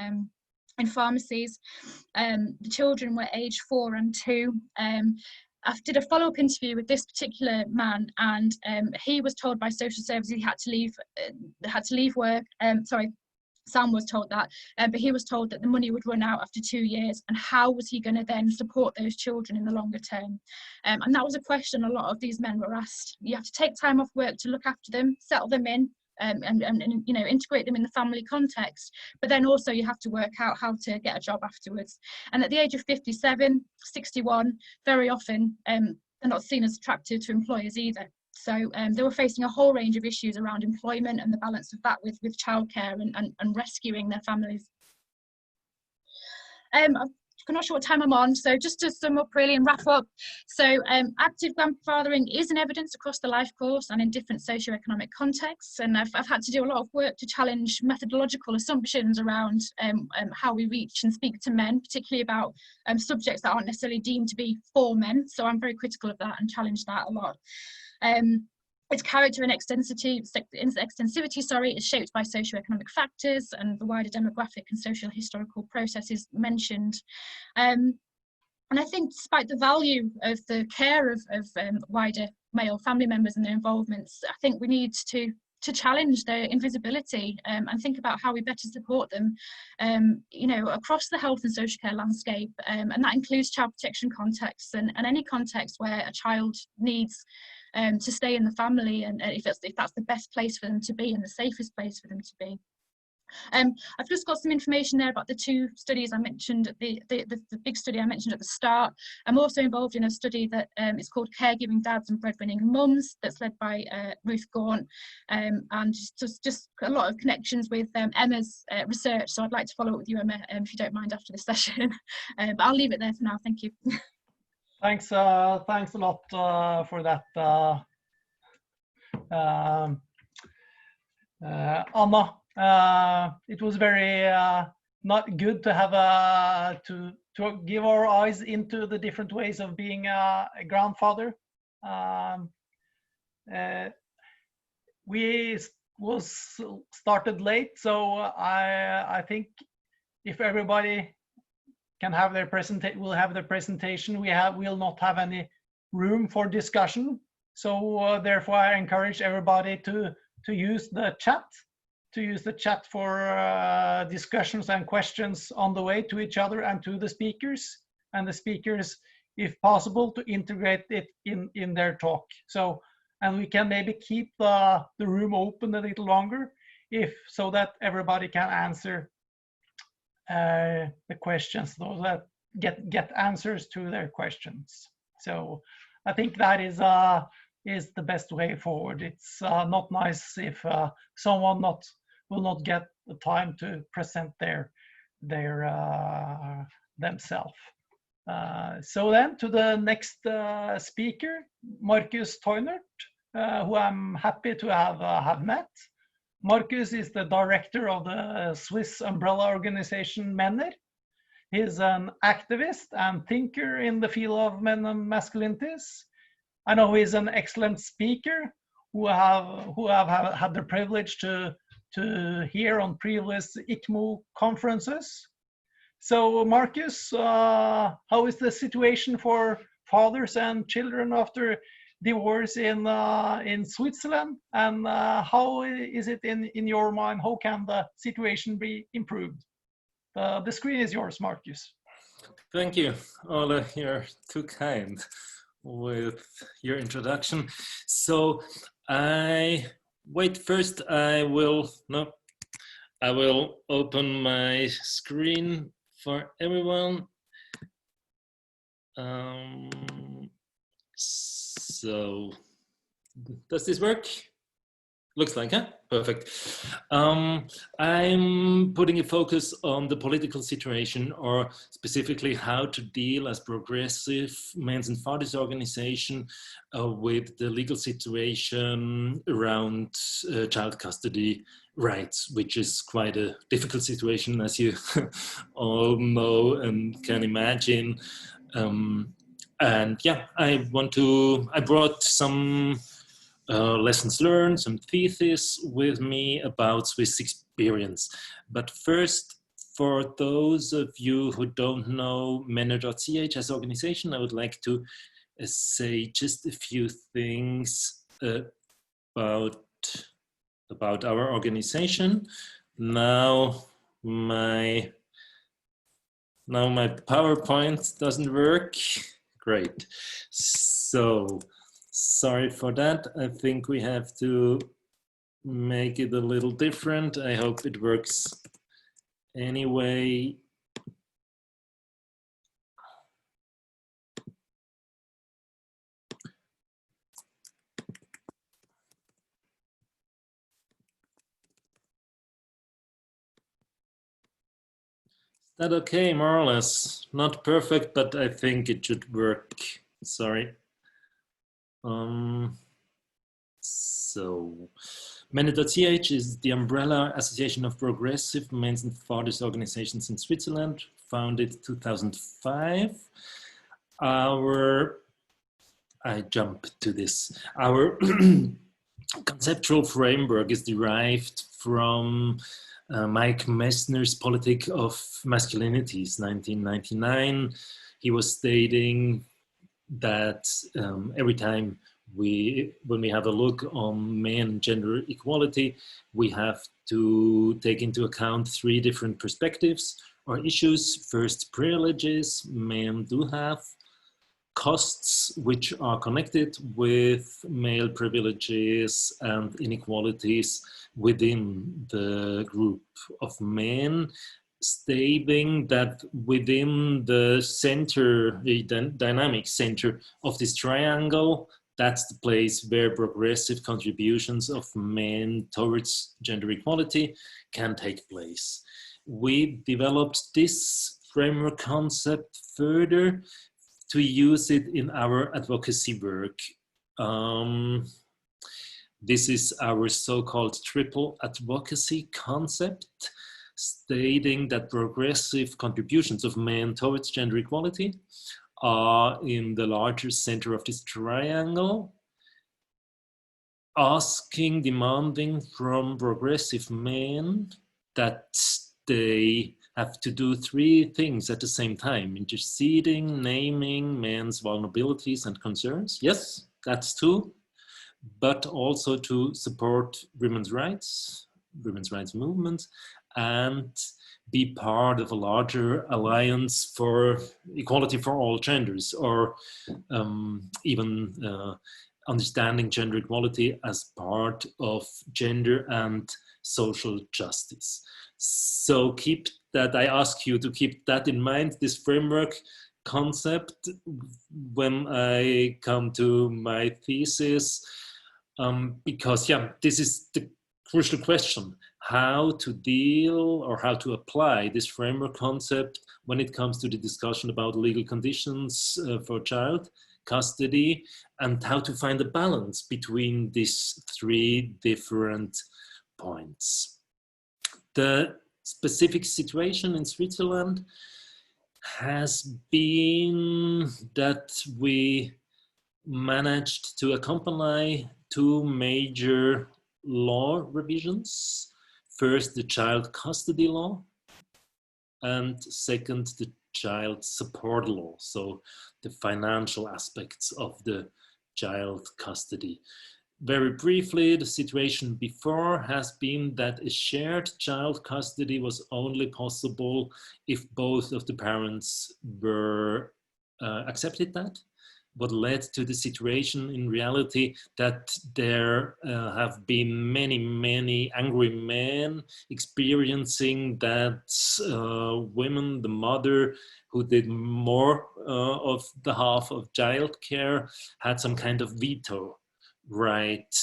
pharmacies. The children were aged 4 and 2. I did a follow-up interview with this particular man, and he was told by social services he had to leave work. Sam was told that, but he was told that the money would run out after 2 years, and how was he going to then support those children in the longer term? And that was a question a lot of these men were asked. You have to take time off work to look after them, settle them in, and you know, integrate them in the family context, but then also you have to work out how to get a job afterwards. And at the age of 57, 61, very often they're not seen as attractive to employers either. So they were facing a whole range of issues around employment and the balance of that with childcare and rescuing their families. I'm not sure what time I'm on, so just to sum up really and wrap up. So active grandfathering is an evidence across the life course and in different socioeconomic contexts, and I've had to do a lot of work to challenge methodological assumptions around how we reach and speak to men, particularly about subjects that aren't necessarily deemed to be for men. So I'm very critical of that and challenge that a lot. Its character and extensivity is shaped by socioeconomic factors and the wider demographic and social historical processes mentioned. And I think despite the value of the care of wider male family members and their involvements, I think we need to challenge their invisibility and think about how we better support them, you know, across the health and social care landscape. And that includes child protection contexts and any context where a child needs to stay in the family, and if that's the best place for them to be and the safest place for them to be. I've just got some information there about the 2 studies I mentioned, the big study I mentioned at the start. I'm also involved in a study that is called Caregiving Dads and Breadwinning Mums, that's led by Ruth Gaunt, and just a lot of connections with Emma's research. So I'd like to follow up with you, Emma, if you don't mind, after this session. But I'll leave it there for now. Thank you. Thanks a lot for that, Anna. It was very not good to have to give our eyes into the different ways of being a grandfather. We was started late, so I think if everybody can have their presentation. We'll not have any room for discussion. So therefore, I encourage everybody to use the chat for discussions and questions on the way to each other and to the speakers. And the speakers, if possible, to integrate it in their talk. So, and we can maybe keep the room open a little longer, so that everybody can answer the questions, those that get answers to their questions. So I think that is the best way forward. It's not nice if someone will not get the time to present their themselves. So then to the next speaker, Markus Teunert, who I'm happy to have met. Markus is the director of the Swiss umbrella organization MENNER. He's an activist and thinker in the field of men and masculinities. I know he's an excellent speaker who have had the privilege to hear on previous ICMEO conferences. So Markus, how is the situation for fathers and children after divorce in Switzerland, and how is it in your mind? How can the situation be improved? The screen is yours, Markus. Thank you, Ole. You're too kind with your introduction. So I will open my screen for everyone. So does this work? Looks like, huh? Perfect. I'm putting a focus on the political situation, or specifically how to deal as progressive men's and fathers organization with the legal situation around child custody rights, which is quite a difficult situation, as you all know and can imagine. And yeah, I brought some lessons learned, some thesis with me about Swiss experience. But first, for those of you who don't know MENNER.ch as organization, I would like to say just a few things about our organization. Now my PowerPoint doesn't work. Great. So sorry for that. I think we have to make it a little different. I hope it works anyway. Is that okay, more or less? Not perfect, but I think it should work. Sorry. So MENNER.ch is the umbrella association of progressive men's and fathers organizations in Switzerland, founded 2005. Our conceptual framework is derived from Mike Messner's Politic of Masculinities, 1999. He was stating that every time when we have a look on men and gender equality, we have to take into account three different perspectives or issues. First, privileges men do have, costs which are connected with male privileges and inequalities within the group of men, stating that within the center, the dynamic center of this triangle, that's the place where progressive contributions of men towards gender equality can take place. We developed this framework concept further to use it in our advocacy work. This is our so-called triple advocacy concept, stating that progressive contributions of men towards gender equality are in the larger center of this triangle, demanding from progressive men that they have to do three things at the same time: interceding, naming men's vulnerabilities and concerns. Yes, that's true, but also to support women's rights movement, and be part of a larger alliance for equality for all genders, or even understanding gender equality as part of gender and social justice. So keep that, I ask you to keep that in mind, this framework concept, when I come to my thesis, because yeah, this is the crucial question: how to deal or how to apply this framework concept when it comes to the discussion about legal conditions for child custody, and how to find a balance between these three different points. The specific situation in Switzerland has been that we managed to accompany two major law revisions. First, the child custody law, and second, the child support law, so the financial aspects of the child custody. Very briefly, the situation before has been that a shared child custody was only possible if both of the parents were accepted that. What led to the situation in reality that there have been many angry men experiencing that women, the mother who did more of the half of childcare, had some kind of veto right,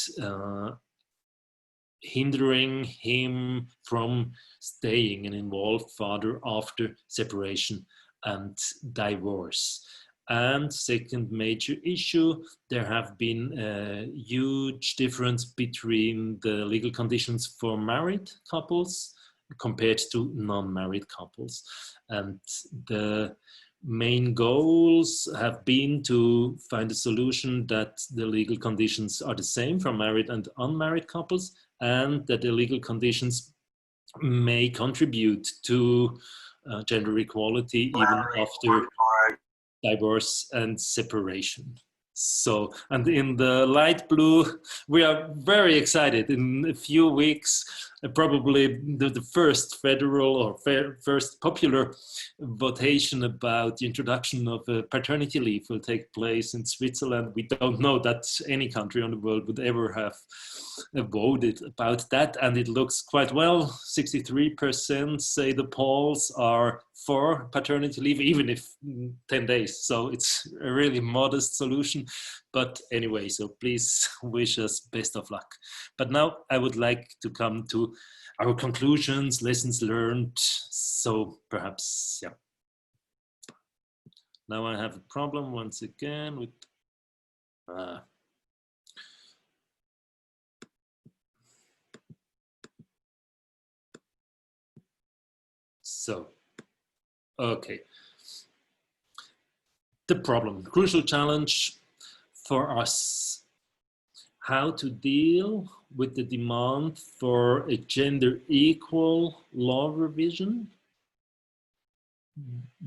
hindering him from staying an involved father after separation and divorce. And second major issue, there have been a huge difference between the legal conditions for married couples compared to non-married couples. And the main goals have been to find a solution that the legal conditions are the same for married and unmarried couples, and that the legal conditions may contribute to gender equality even after divorce and separation. So, and in the light blue, we are very excited. In a few weeks, probably the first federal or first popular votation about the introduction of paternity leave will take place in Switzerland. We don't know that any country on the world would ever have voted about that, and it looks quite well. 63% say the polls are for paternity leave, even if 10 days. So it's a really modest solution. But anyway, so please wish us best of luck. But now I would like to come to our conclusions, lessons learned. So perhaps, yeah. Now I have a problem once again with so, okay. The problem, crucial challenge for us: how to deal with the demand for a gender equal law revision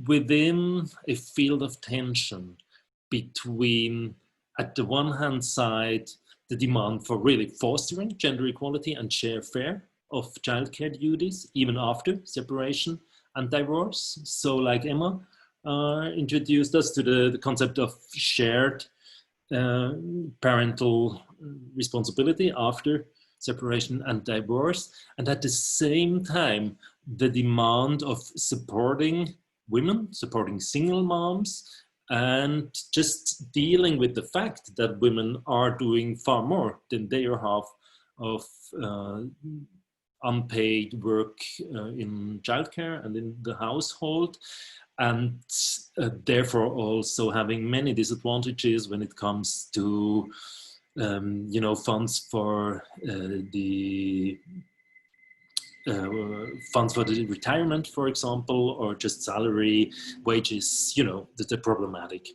within a field of tension between, at the one hand side, the demand for really fostering gender equality and share of childcare duties, even after separation and divorce. So like Emma introduced us to the concept of shared parental responsibility after separation and divorce, and at the same time the demand of supporting women, supporting single moms, and just dealing with the fact that women are doing far more than their half of unpaid work in childcare and in the household, and therefore also having many disadvantages when it comes to funds for the retirement, for example, or just salary, wages, the problematic.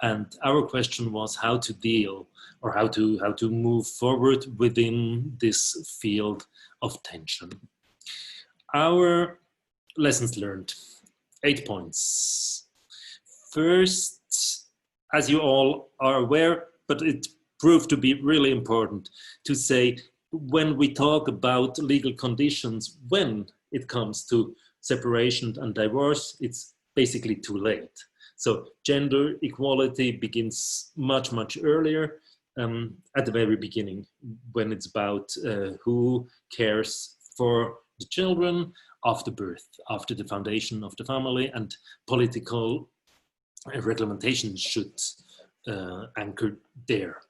And our question was how to deal, or how to move forward within this field of tension. Our lessons learned. 8 points. First, as you all are aware, but it proved to be really important to say, when we talk about legal conditions, when it comes to separation and divorce, it's basically too late. So gender equality begins much, much earlier, at the very beginning, when it's about who cares for the children after birth, after the foundation of the family, and political reglementation should anchor there.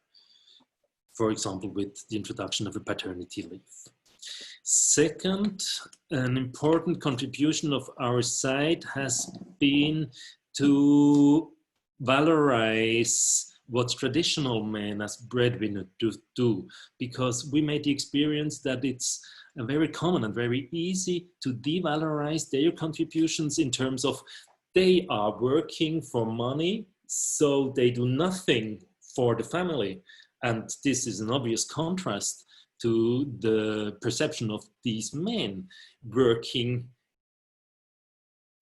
For example, with the introduction of a paternity leave. Second, an important contribution of our side has been to valorize what traditional men as breadwinners do, because we made the experience that it's very common and very easy to devalorize their contributions in terms of they are working for money, so they do nothing for the family. And this is an obvious contrast to the perception of these men working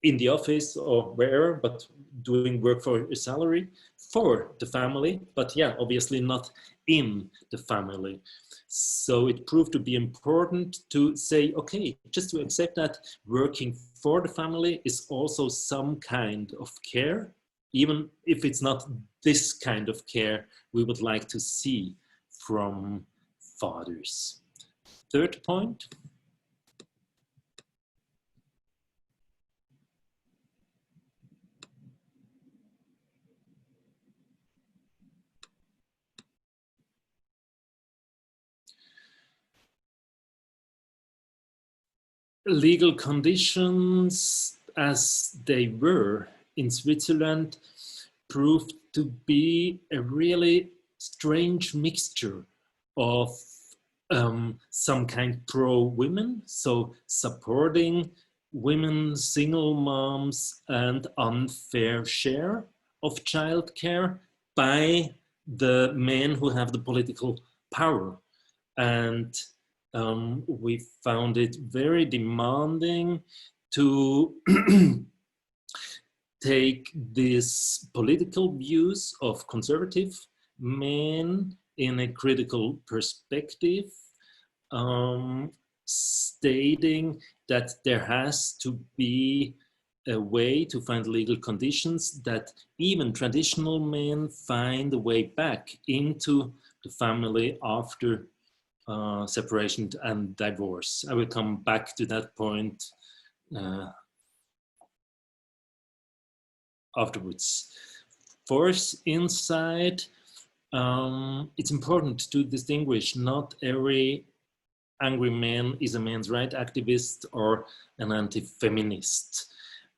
in the office or wherever, but doing work for a salary for the family, but yeah, obviously not in the family. So it proved to be important to say, okay, just to accept that working for the family is also some kind of care, even if it's not this kind of care we would like to see from fathers. Third point. Legal conditions as they were in Switzerland proved to be a really strange mixture of some kind pro-women, so supporting women, single moms, and unfair share of childcare by the men who have the political power. And we found it very demanding to take these political views of conservative men in a critical perspective, stating that there has to be a way to find legal conditions that even traditional men find a way back into the family after separation and divorce. I will come back to that point afterwards. Fourth insight, it's important to distinguish not every angry man is a men's rights activist or an anti-feminist.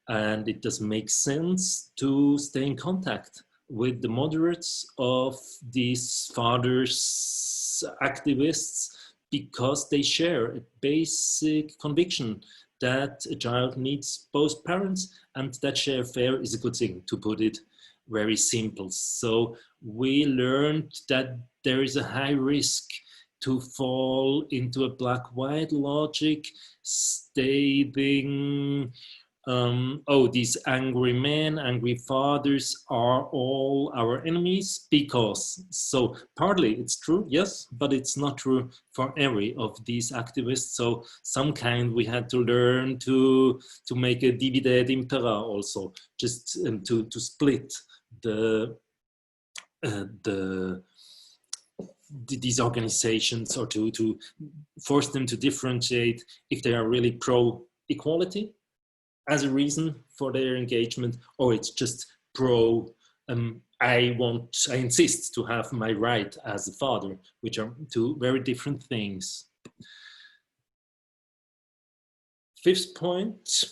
And it does make sense to stay in contact with the moderates of these fathers activists, because they share a basic conviction that a child needs both parents, and that share fair is a good thing, to put it very simple. So we learned that there is a high risk to fall into a black-white logic, stating, oh, these angry men, angry fathers are all our enemies, because, so partly it's true, yes, but it's not true for every of these activists. So some kind we had to learn to make a divide et impera also, just to split these organizations, or to force them to differentiate if they are really pro-equality as a reason for their engagement, or it's just pro, I insist to have my right as a father, which are two very different things. Fifth point,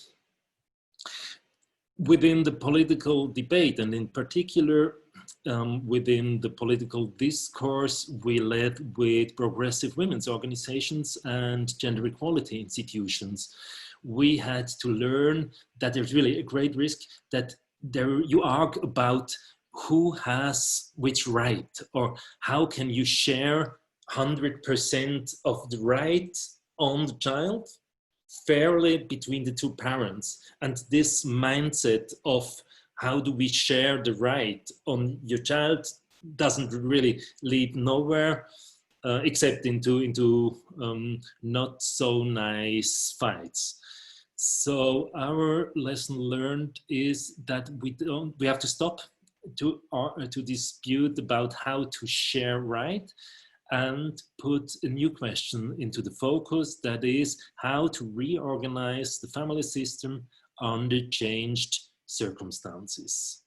within the political debate, and in particular within the political discourse, we led with progressive women's organizations and gender equality institutions. We had to learn that there's really a great risk that you argue about who has which right, or how can you share 100% of the right on the child fairly between the two parents. And this mindset of how do we share the right on your child doesn't really lead nowhere, except into not so nice fights. So our lesson learned is that we have to stop to dispute about how to share right, and put a new question into the focus, that is how to reorganize the family system under changed circumstances.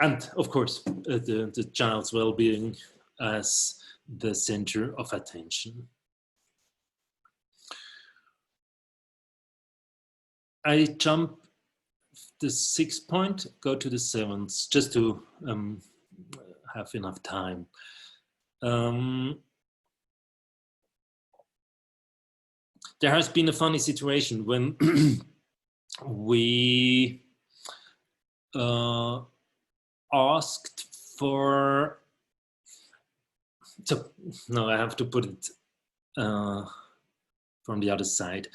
And of course, the child's well-being as the center of attention. I jump the 6th point, go to the 7th, just to have enough time. There has been a funny situation when we asked for, so no, I have to put it from the other side.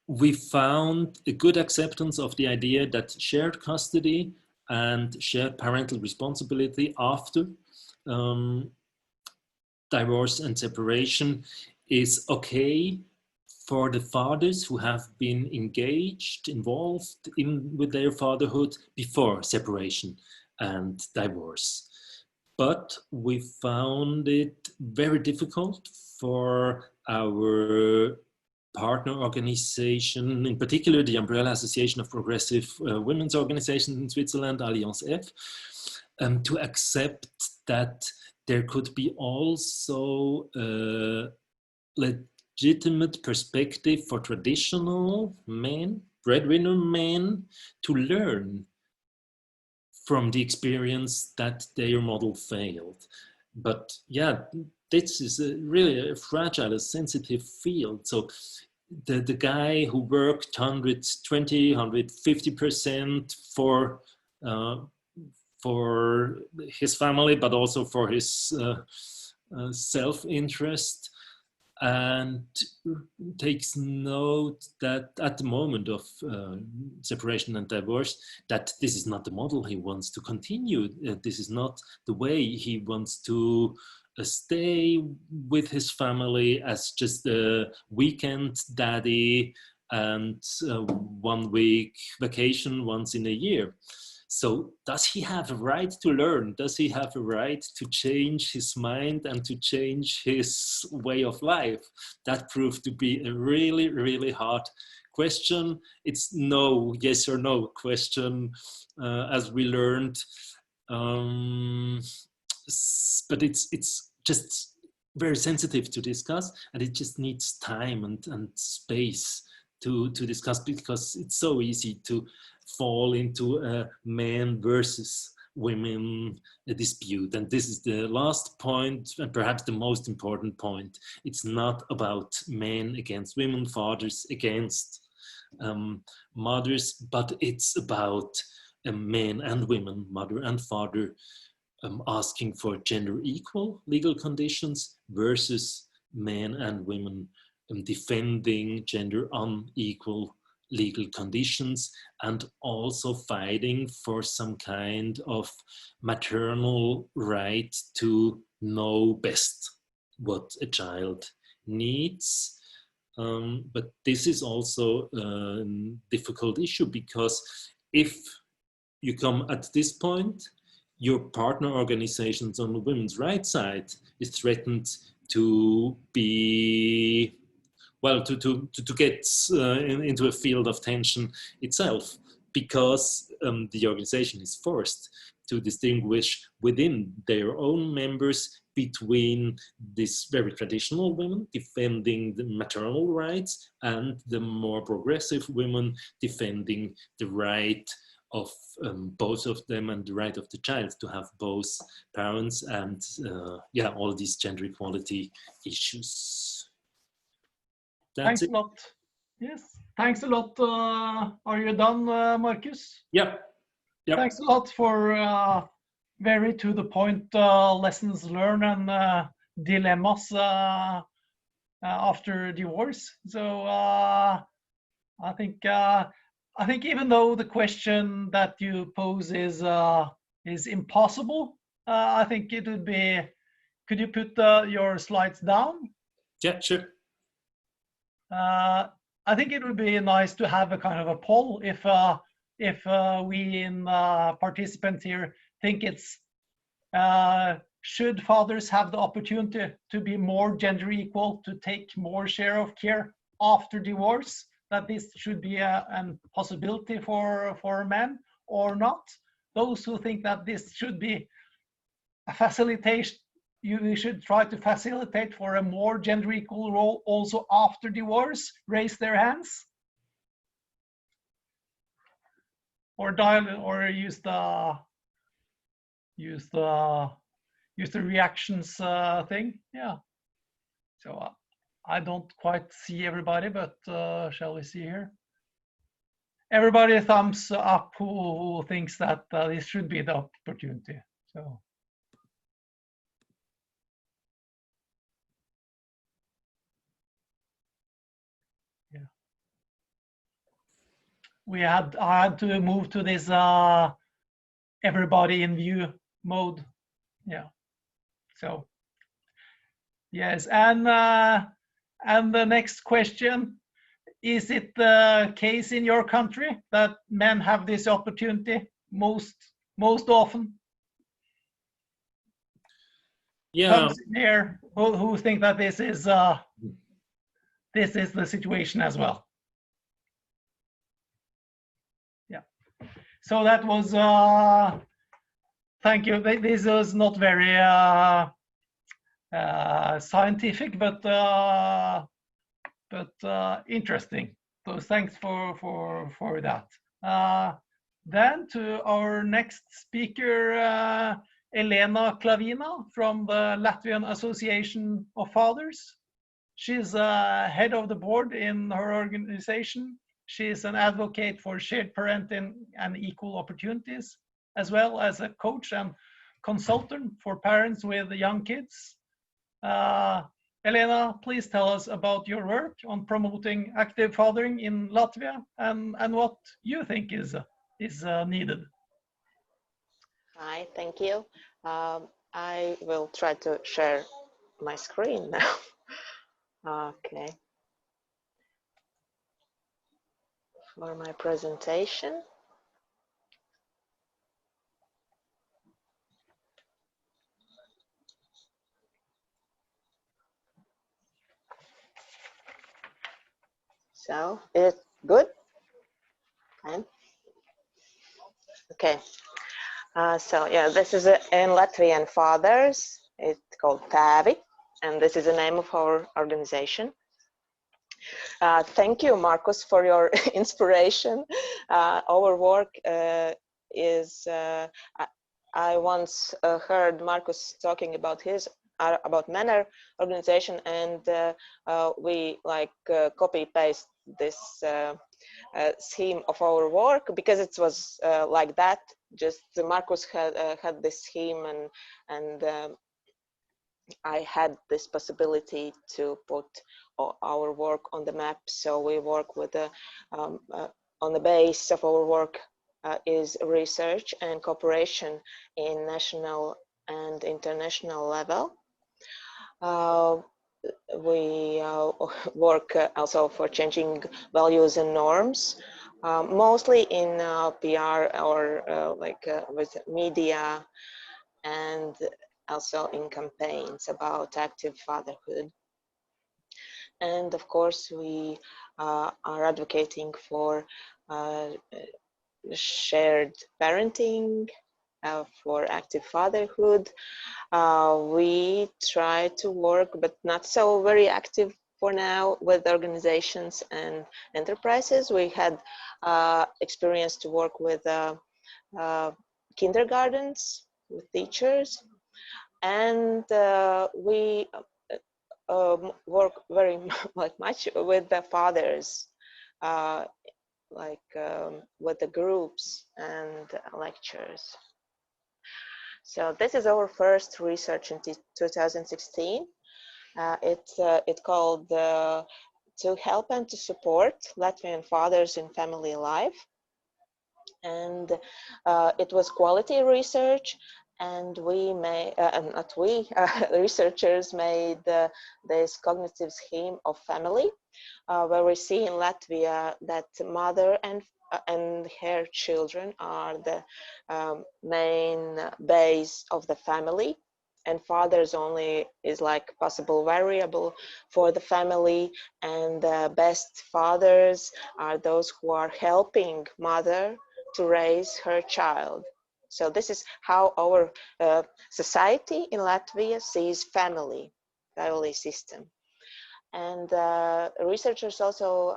We found a good acceptance of the idea that shared custody and shared parental responsibility after divorce and separation is okay for the fathers who have been involved with their fatherhood before separation and divorce. But we found it very difficult for our partner organization, in particular the Umbrella Association of Progressive Women's Organizations in Switzerland, Alliance F, to accept that there could be also a legitimate perspective for traditional men, breadwinner men, to learn from the experience that their model failed. But yeah, this is really a fragile, a sensitive field. So the guy who worked 120, 150% for his family, but also for his self-interest, and takes note that at the moment of separation and divorce, that this is not the model he wants to continue. This is not the way he wants to stay with his family as just a weekend daddy and 1 week vacation once in a year. So does he have a right to learn? Does he have a right to change his mind and to change his way of life? That proved to be a really, really hard question. It's no yes or no question, as we learned. But it's just very sensitive to discuss, and it just needs time and space to discuss, because it's so easy to fall into a man versus women dispute. And this is the last point, and perhaps the most important point. It's not about men against women, fathers against mothers, but it's about men and women, mother and father, asking for gender equal legal conditions versus men and women defending gender unequal legal conditions, and also fighting for some kind of maternal right to know best what a child needs. But this is also a difficult issue, because if you come at this point, your partner organizations on the women's rights side is threatened to be, well, to get into a field of tension itself, because the organization is forced to distinguish within their own members between these very traditional women defending the maternal rights and the more progressive women defending the right of both of them and the right of the child to have both parents, and yeah, all these gender equality issues. Thanks a lot. Yes, thanks a lot. Are you done, Marcus? Yeah. Yep. Thanks a lot for very to the point lessons learned and dilemmas after divorce. So I think even though the question that you pose is impossible, I think it would be. Could you put your slides down? Yeah, sure. I think it would be nice to have a kind of a poll if we in participants here think it's should fathers have the opportunity to be more gender equal, to take more share of care after divorce, that this should be a possibility for men or not. Those who think that this should be a facilitation, we should try to facilitate for a more gender equal role also after divorce, raise their hands. Or dial, or use the reactions thing. Yeah. So I don't quite see everybody, but shall we see here? Everybody thumbs up who thinks that this should be the opportunity. So. Yeah. I had to move to this everybody in view mode. Yeah. So yes, and the next question: is it the case in your country that men have this opportunity most often? Yeah. Here, who think that this is the situation as well? Yeah. So that was thank you. This was not very scientific, but interesting. So thanks for that. Then to our next speaker, Elena Klavina from the Latvian Association of Fathers. She's head of the board in her organization. She's an advocate for shared parenting and equal opportunities, as well as a coach and consultant for parents with young kids. Elena, please tell us about your work on promoting active fathering in Latvia and what you think is needed. Hi, thank you. I will try to share my screen now. Okay. For my presentation. So, is it good? Fine. Okay. So yeah, this is in Latvian Fathers. It's called TAVI, and this is the name of our organization. Thank you, Marcus, for your inspiration. Our work is. I once heard Marcus talking about his about Manner organization, and we copy paste this theme of our work because it was like that. Just Marcus had this theme, and I had this possibility to put our work on the map. So we work with on the base of our work is research and cooperation in national and international level. We work also for changing values and norms, mostly in PR or with media, and also in campaigns about active fatherhood. And of course, we are advocating for shared parenting, for active fatherhood. We try to work, but not so very active for now, with organizations and enterprises. We had experience to work with kindergartens, with teachers, and we work very much with the fathers, with the groups and lectures. So this is our first research in 2016. It called To Help and to Support Latvian Fathers in Family Life. And it was quality research, and we made, not we, researchers made this cognitive scheme of family, where we see in Latvia that mother and her children are the main base of the family, and fathers only is like possible variable for the family, and the best fathers are those who are helping mother to raise her child. So this is how our society in Latvia sees family system. And researchers also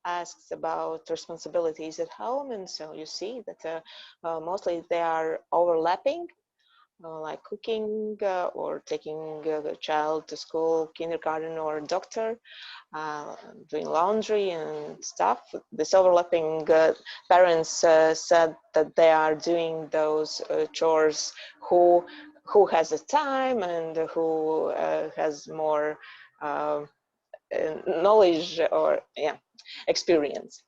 asked about responsibilities at home, and so you see that mostly they are overlapping, like cooking or taking the child to school, kindergarten or doctor, doing laundry and stuff. This overlapping, parents said that they are doing those chores who has the time and who has more knowledge or experience.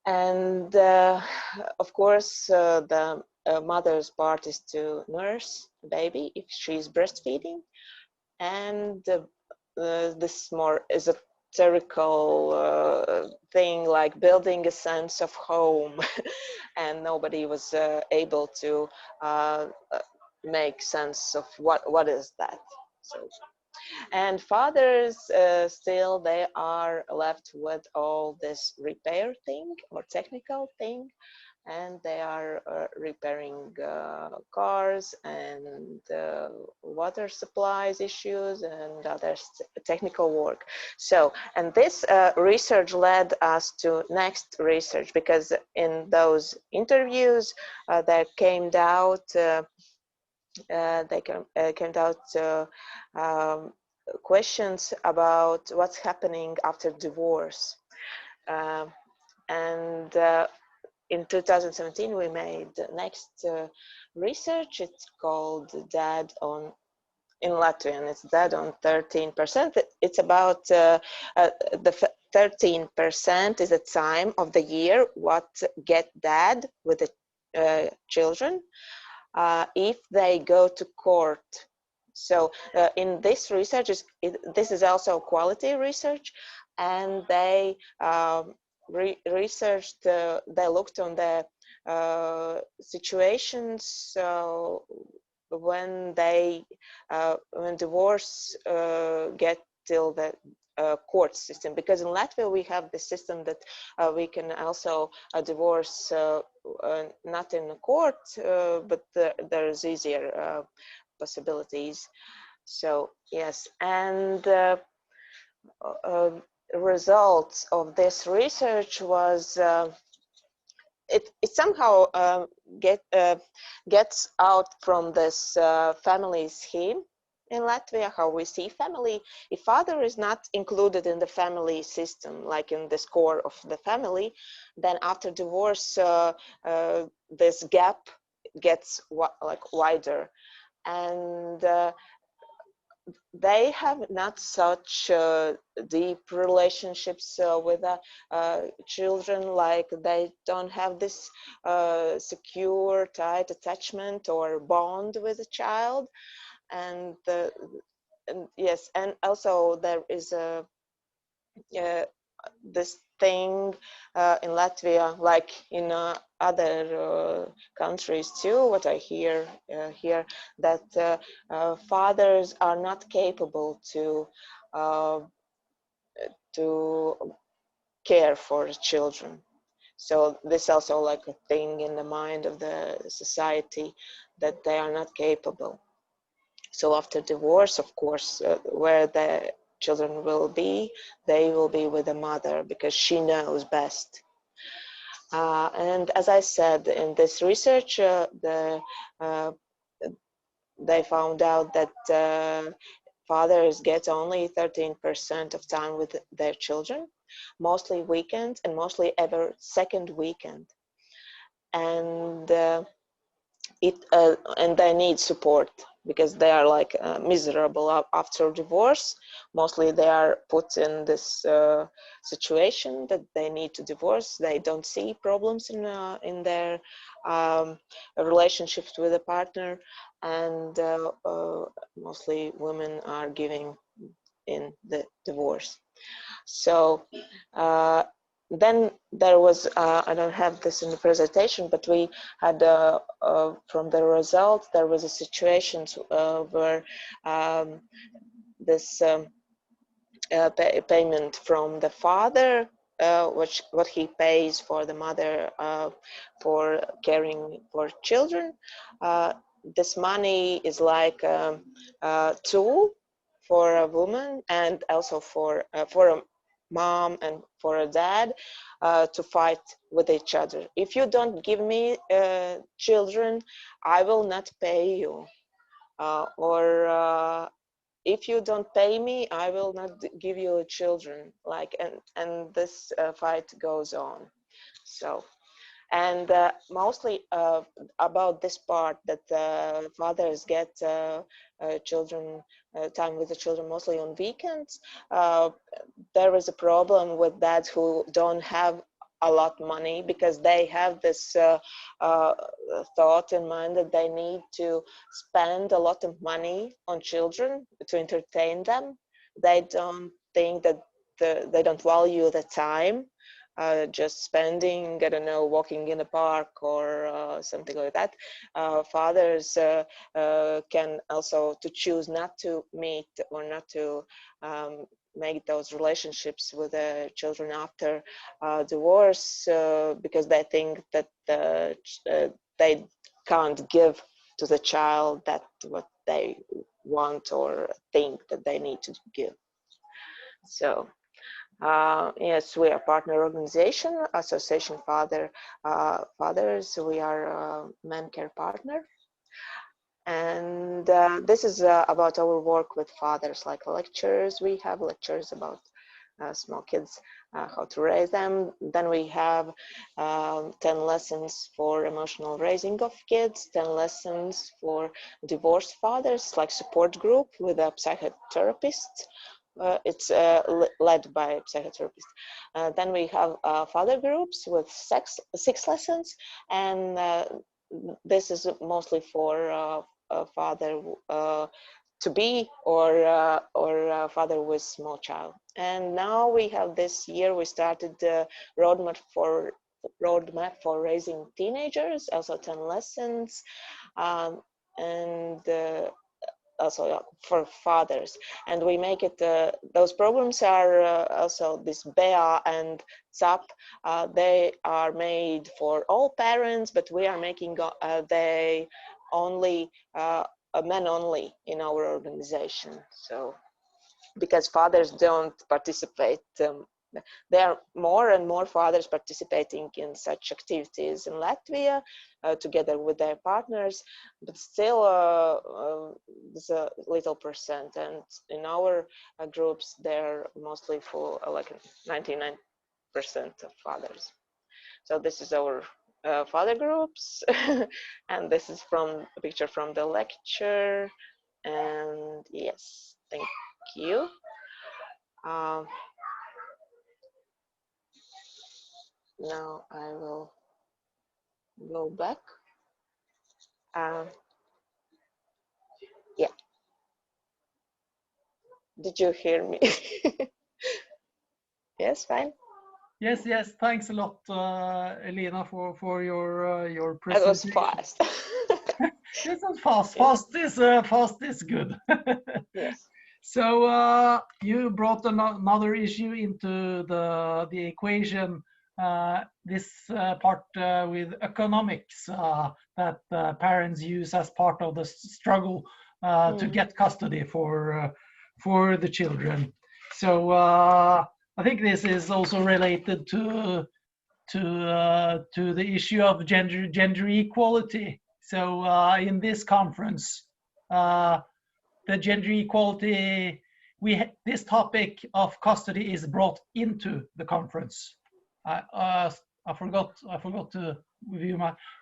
And of course the mother's part is to nurse the baby if she's breastfeeding, and this more esoterical thing like building a sense of home and nobody was able to make sense of what is that. So, and fathers still they are left with all this repair thing or technical thing, and they are repairing cars and water supplies issues and other technical work. So, and this research led us to next research, because in those interviews there came out questions about what's happening after divorce. And in 2017, we made the next research. It's called Dad on, in Latvian, it's Dad on 13%. It's about the 13% is the time of the year what get dad with the children if they go to court. So in this research, this is also quality research, and they researched, they looked on the situations when divorce get till the court system, because in Latvia we have the system that we can also divorce not in a court, but there's easier possibilities. So yes, and results of this research was it somehow gets out from this family scheme in Latvia, how we see family. If father is not included in the family system, like in the core of the family, then after divorce this gap gets wider, and they have not such deep relationships with children, like they don't have this secure, tight attachment or bond with a child. And yes, and also there is this thing in Latvia, like in other countries too, what I hear here, that fathers are not capable to care for children. So this also like a thing in the mind of the society, that they are not capable. So after divorce, of course, where the children will be, they will be with the mother, because she knows best. And as I said, in this research, they found out that fathers get only 13% of time with their children, mostly weekends and mostly every second weekend. And and they need support because they are like miserable after divorce. Mostly they are put in this situation that they need to divorce. They don't see problems in their relationships with a partner, and mostly women are giving in the divorce. So then there was, I don't have this in the presentation, but we had from the result, there was a situation where this payment from the father, what he pays for the mother for caring for children, this money is like a tool for a woman and also for a mom and for a dad to fight with each other. If you don't give me children, I will not pay you. Or if you don't pay me, I will not give you children. Like, and this fight goes on. So, and mostly about this part that fathers get children time with the children mostly on weekends. There is a problem with dads who don't have a lot of money because they have this thought in mind that they need to spend a lot of money on children to entertain them. They don't think that they don't value the time just spending, I don't know, walking in a park or something like that. Fathers can also to choose not to meet or not to make those relationships with the children after divorce because they think that they can't give to the child that what they want or think that they need to give. So yes, we are partner organization, Association Fathers. We are Men Care partner. And this is about our work with fathers, like lectures. We have lectures about small kids, how to raise them. Then we have 10 lessons for emotional raising of kids, 10 lessons for divorced fathers, like support group with a psychotherapist. It's led by a psychotherapist. Then we have father groups with 6 lessons, and this is mostly for a father to be or father with small child. And now we have this year we started the roadmap for raising teenagers, also 10 lessons, and also for fathers. And we make it those programs are also this BEA and ZAP. They are made for all parents, but we are making they only men only in our organization. So because fathers don't participate, there are more and more fathers participating in such activities in Latvia together with their partners, but still there's a little percent, and in our groups they're mostly full, like 99% of fathers. So this is our father groups and this is from a picture from the lecture. And yes, thank you. Now I will go back. Yeah. Did you hear me? Yes, fine. Yes, thanks a lot, Elena, for your That was presentation. fast. This was fast. Fast is good. Yes. So you brought another issue into the equation. This part with economics that parents use as part of the struggle to get custody for the children. So I think this is also related to the issue of gender equality. So in this conference, the gender equality, this topic of custody is brought into the conference. I forgot to review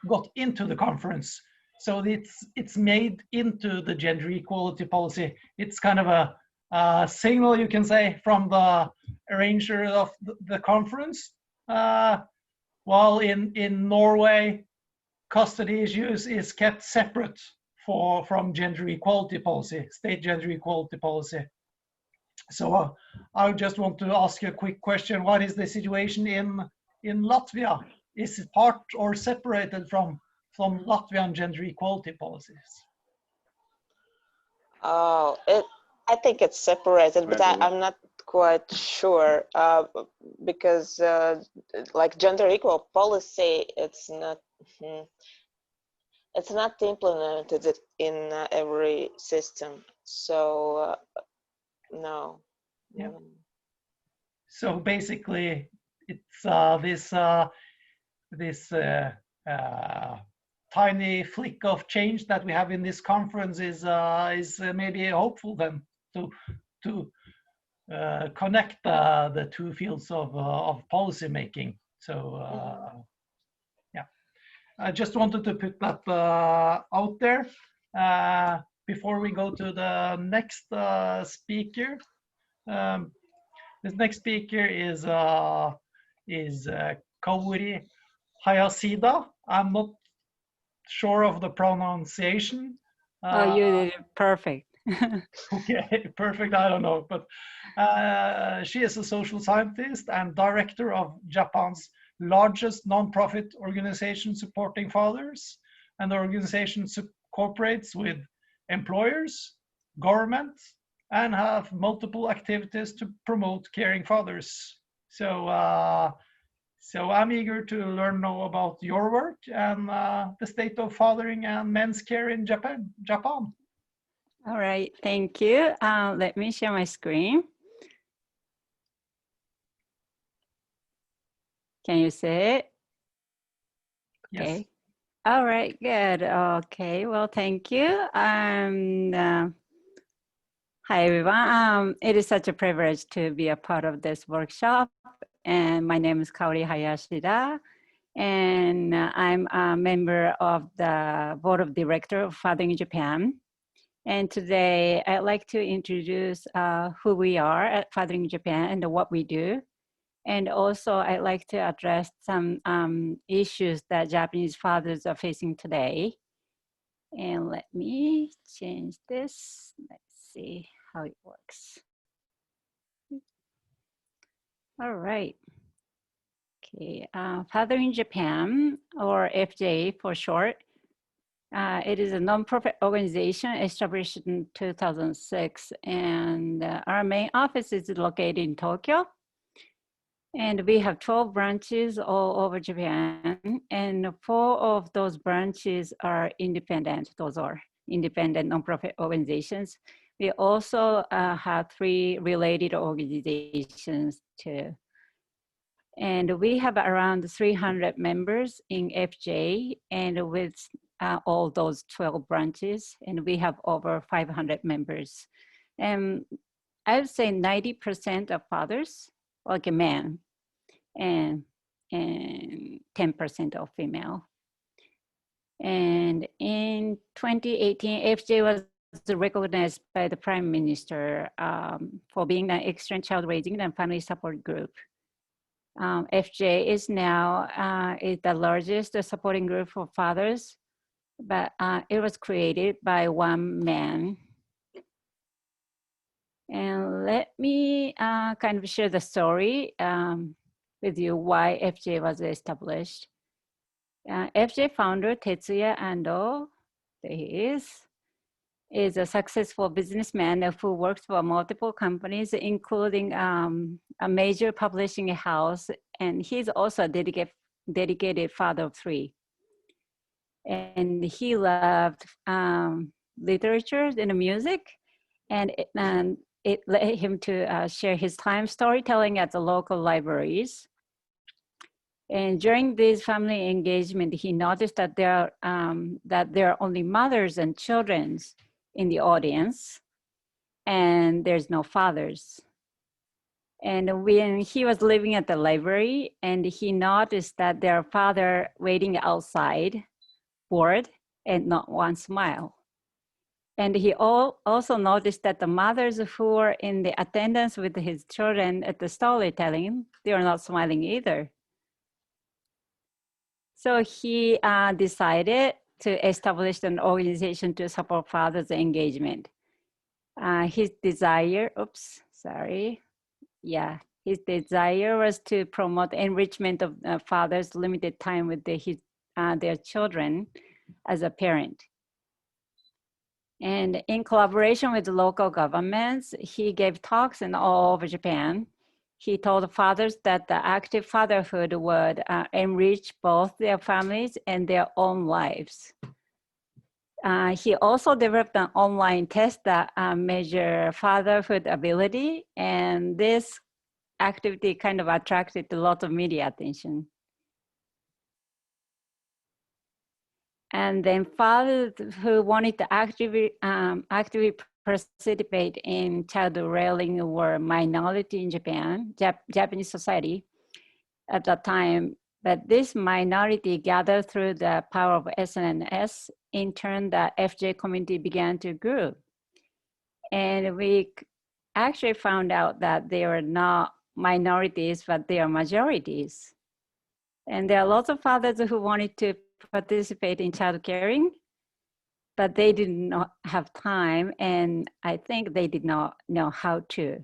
got into the conference. So it's made into the gender equality policy. It's kind of a signal, you can say, from the arranger of the conference. While in Norway, custody issues is kept separate from gender equality policy, state gender equality policy. So I just want to ask you a quick question. What is the situation in Latvia? Is it part or separated from Latvian gender equality policies? Oh, I think it's separated, but I'm not quite sure because like gender equal policy, it's not implemented in every system. So no. Yeah. So basically, it's this tiny flick of change that we have in this conference is maybe hopeful then to connect the two fields of policy making. So yeah, I just wanted to put that out there before we go to the next speaker. This next speaker is Kaori Hayashida. I'm not sure of the pronunciation. Oh, you did it perfect. Okay, perfect. I don't know, but she is a social scientist and director of Japan's largest nonprofit organization supporting fathers, and the organization cooperates with employers, government, and have multiple activities to promote caring fathers. So I'm eager to learn more about your work and the state of fathering and men's care in Japan. All right, thank you. Let me share my screen. Can you see it? Yes. Okay. All right, good. Okay, well, thank you. Hi, everyone. It is such a privilege to be a part of this workshop. And my name is Kaori Hayashida. And I'm a member of the board of directors of Fathering Japan. And today I'd like to introduce who we are at Fathering Japan and what we do. And also I'd like to address some issues that Japanese fathers are facing today. And let me change this. Let's see how it works. All right. Okay, Fathering Japan, or FJ for short, it is a nonprofit organization established in 2006, and our main office is located in Tokyo. And we have 12 branches all over Japan, and 4 of those branches are independent. Those are independent nonprofit organizations. We also have 3 related organizations too. And we have around 300 members in FJ, and with all those 12 branches, and we have over 500 members. And I would say 90% of fathers, like a man, and 10% of female. And in 2018, FJ was recognized by the Prime Minister for being an excellent child raising and family support group. FJ is now is the largest supporting group for fathers, but it was created by one man. And let me kind of share the story with you why FJ was established. FJ founder Tetsuya Ando, there he is a successful businessman who works for multiple companies, including a major publishing house, and he's also a dedicated father of 3. And he loved literature and music, and it led him to share his time storytelling at the local libraries. And during this family engagement, he noticed that there are only mothers and children in the audience, and there's no fathers. And when he was living at the library, and he noticed that their father waiting outside, bored, and not one smile. And he also noticed that the mothers who were in the attendance with his children at the storytelling, they were not smiling either. So he decided to establish an organization to support fathers' engagement. His desire was to promote enrichment of fathers' limited time with their children as a parent. And in collaboration with the local governments, he gave talks in all over Japan. He told fathers that the active fatherhood would enrich both their families and their own lives. He also developed an online test that measures fatherhood ability, and this activity kind of attracted a lot of media attention. And then fathers who wanted to actively participate in child rearing were minority in Japan, Japanese society at that time. But this minority gathered through the power of SNS. In turn, the FJ community began to grow. And we actually found out that they were not minorities, but they are majorities. And there are lots of fathers who wanted to participate in child caring, but they did not have time, and I think they did not know how to.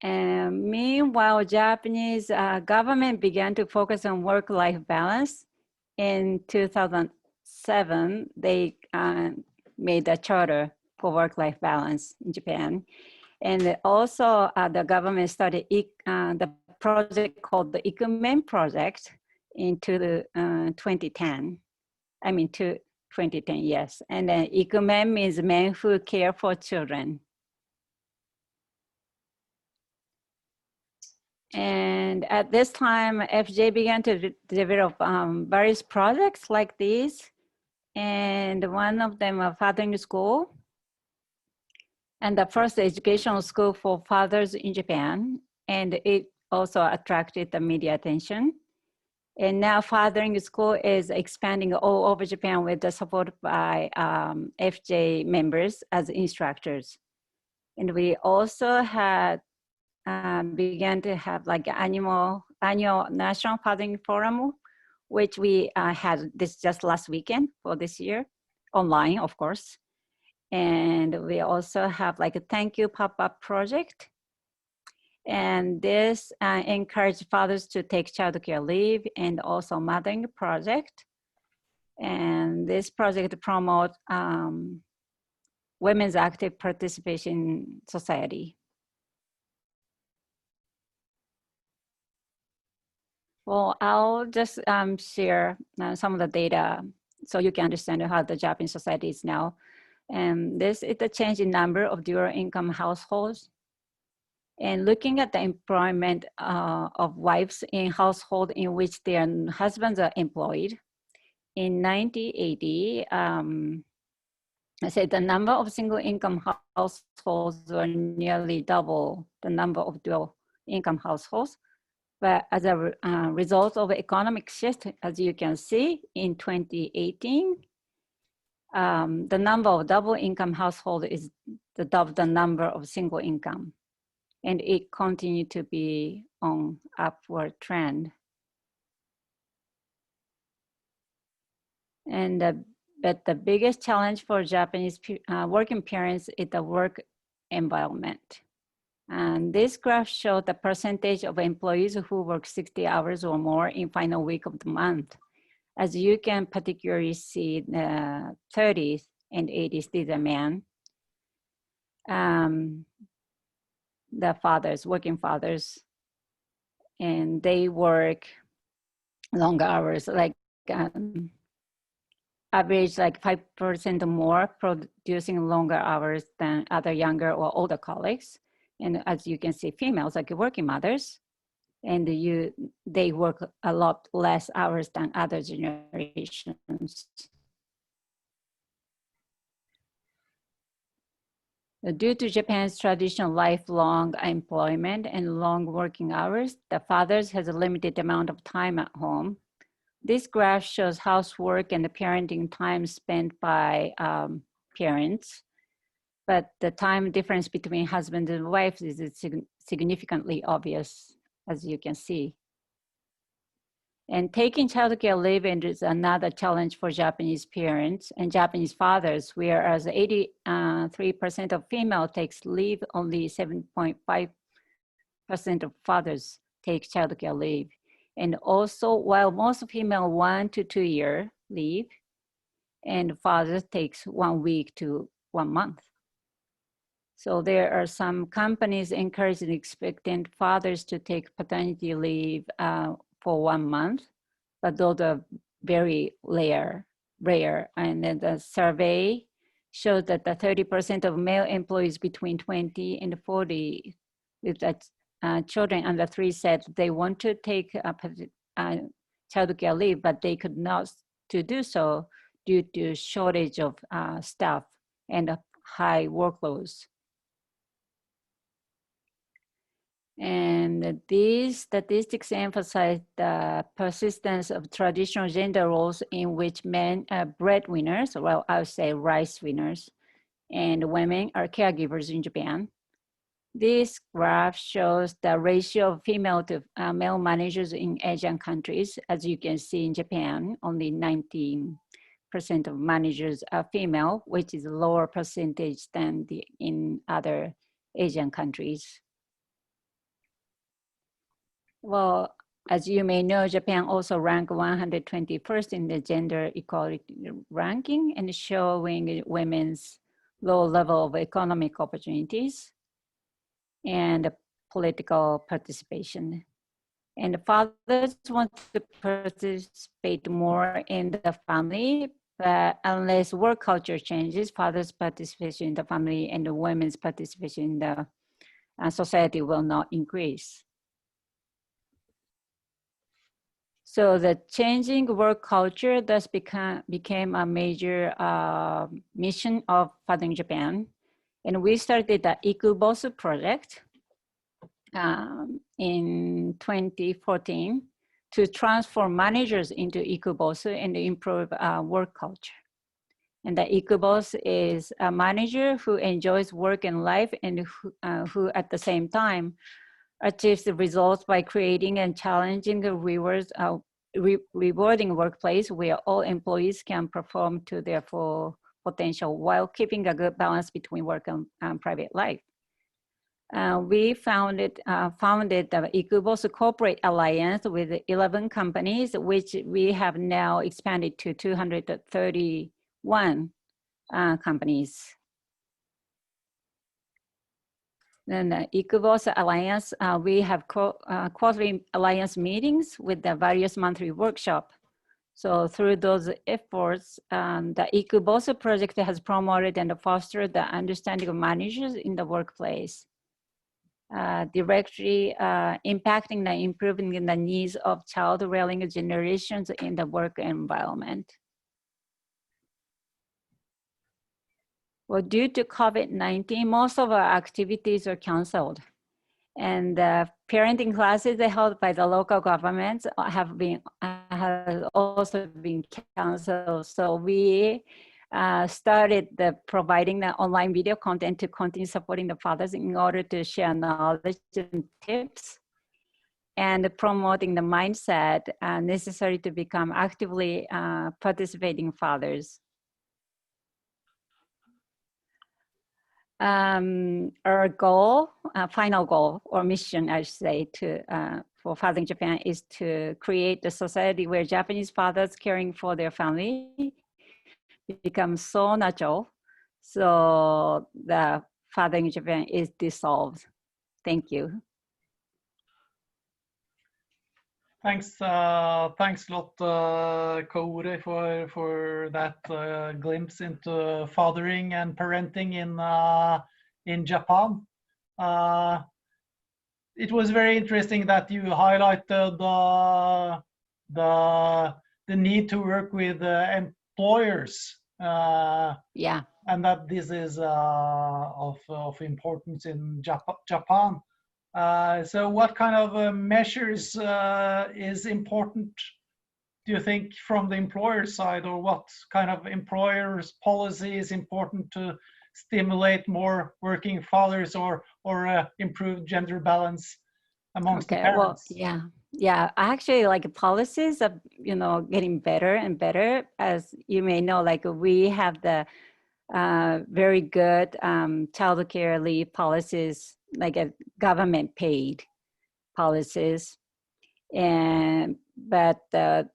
And meanwhile, Japanese government began to focus on work-life balance. In 2007, they made a charter for work-life balance in Japan. And also the government started the project called the ICMEO project into the 2010. I mean, to 2010, yes. And then ICMEO means men who care for children. And at this time, FJ began to develop various projects like these. And one of them, a fathering school, and the first educational school for fathers in Japan. And it also attracted the media attention. And now fathering school is expanding all over Japan with the support by FJ members as instructors. And we also had began to have like annual National Fathering Forum, which we had this just last weekend for this year, online, of course. And we also have like a thank you pop-up project. And this encouraged fathers to take childcare leave, and also mothering project. And this project promotes women's active participation in society. Well, I'll just share some of the data so you can understand how the Japanese society is now. And this is the change in number of dual income households. And looking at the employment of wives in household in which their husbands are employed, in 1980, I said the number of single income households were nearly double the number of dual income households. But as a result of economic shift, as you can see, in 2018, the number of double income households is double the number of single income. And it continued to be on upward trend. And but the biggest challenge for Japanese working parents is the work environment. And this graph shows the percentage of employees who work 60 hours or more in final week of the month. As you can particularly see, the 30s and 80s, these are men. The fathers, working fathers, and they work longer hours, like average like 5% more, producing longer hours than other younger or older colleagues. And as you can see, females, like working mothers, and they work a lot less hours than other generations. Due to Japan's traditional lifelong employment and long working hours, the fathers has a limited amount of time at home. This graph shows housework and the parenting time spent by parents, but the time difference between husband and wife is significantly obvious, as you can see. And taking childcare leave is another challenge for Japanese parents and Japanese fathers, whereas 83% of female takes leave, only 7.5% of fathers take childcare leave. And also, while most female 1 to 2 year leave, and fathers takes 1 week to 1 month. So there are some companies encouraging expectant fathers to take paternity leave for 1 month, but those are very rare. And then the survey showed that the 30% of male employees between 20 and 40 with children under 3 said they want to take childcare leave, but they could not to do so due to shortage of staff and high workloads. And these statistics emphasize the persistence of traditional gender roles in which men are breadwinners, well, I would say rice winners, and women are caregivers in Japan. This graph shows the ratio of female to male managers in Asian countries. As you can see in Japan, only 19% of managers are female, which is a lower percentage than in other Asian countries. Well, as you may know, Japan also ranked 121st in the gender equality ranking and showing women's low level of economic opportunities and political participation. And the fathers want to participate more in the family, but unless work culture changes, fathers' participation in the family and the women's participation in the society will not increase. So the changing work culture thus became a major mission of Fathering Japan. And we started the Ikubosu project in 2014 to transform managers into Ikubosu and improve work culture. And the Ikubosu is a manager who enjoys work and life and who at the same time achieves the results by creating and challenging the rewarding workplace where all employees can perform to their full potential while keeping a good balance between work and private life. We founded the Ikubosu Corporate Alliance with 11 companies, which we have now expanded to 231 companies. Then the Ikubosu Alliance, we have quarterly alliance meetings with the various monthly workshops. So through those efforts, the Ikubosu project has promoted and fostered the understanding of managers in the workplace, directly impacting the improving in the needs of child-rearing generations in the work environment. Well, due to COVID-19, most of our activities are canceled. And the parenting classes held by the local governments have also been canceled. So we started providing the online video content to continue supporting the fathers in order to share knowledge and tips and promoting the mindset necessary to become actively participating fathers. Our goal, final goal or mission, I should say, for Fathering Japan is to create a society where Japanese fathers caring for their family becomes so natural. So the Fathering Japan is dissolved. Thank you. Thanks a lot, Kaore, for that glimpse into fathering and parenting in Japan. It was very interesting that you highlighted the need to work with employers. Yeah. And that this is of importance in Japan. So what kind of measures is important do you think from the employer side, or what kind of employers policy is important to stimulate more working fathers, or improve gender balance amongst the parents? Well, yeah, actually, like policies are, getting better and better. As you may know, like we have the very good child care leave policies, like a government paid policies. But the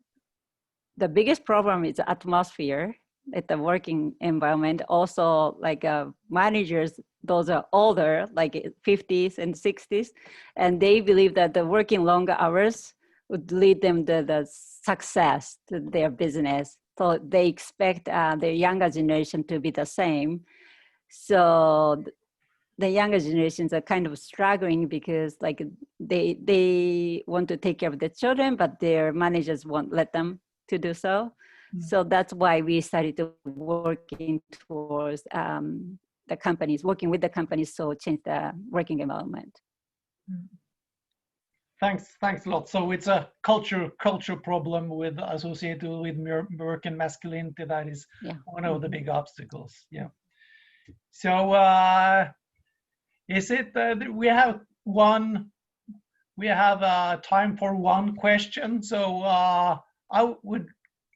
biggest problem is the atmosphere at the working environment. Also, like managers, those are older, like 50s and 60s, and they believe that the working longer hours would lead them to the success to their business. So they expect the younger generation to be the same. So the younger generations are kind of struggling because like they want to take care of their children, but their managers won't let them to do so. So that's why we started to working towards the companies, working with the companies, so change the working environment. Thanks a lot. So it's a culture problem associated with work and masculinity. That is one of the big obstacles. Yeah. So is it we have time for one question? So I would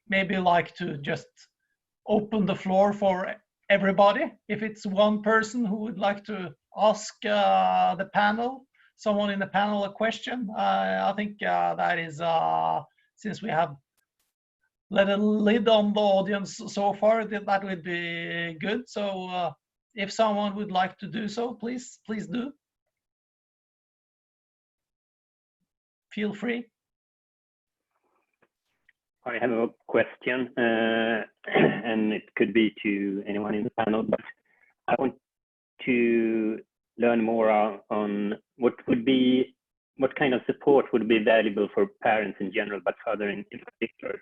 maybe like to just open the floor for everybody. If it's one person who would like to ask the panel, someone in the panel, a question, I think that is, since we have let a lid on the audience so far, that would be good. So if someone would like to do so, please do. Feel free. I have a question, and it could be to anyone in the panel, but I want to learn more on what kind of support would be valuable for parents in general, but further in particular,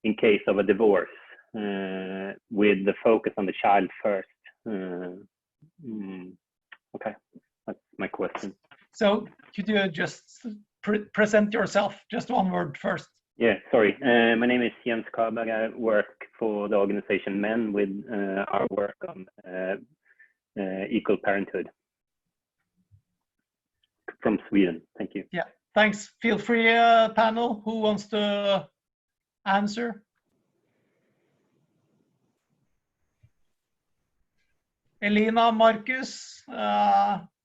in case of a divorce, with the focus on the child first. Okay, that's my question. So could you just present yourself, just one word first? Yeah, sorry. My name is Jens Karberg. I work for the organization Men with our work on equal parenthood from Sweden. Thank you. Yeah, thanks. Feel free, panel. Who wants to answer? Elina, Marcus,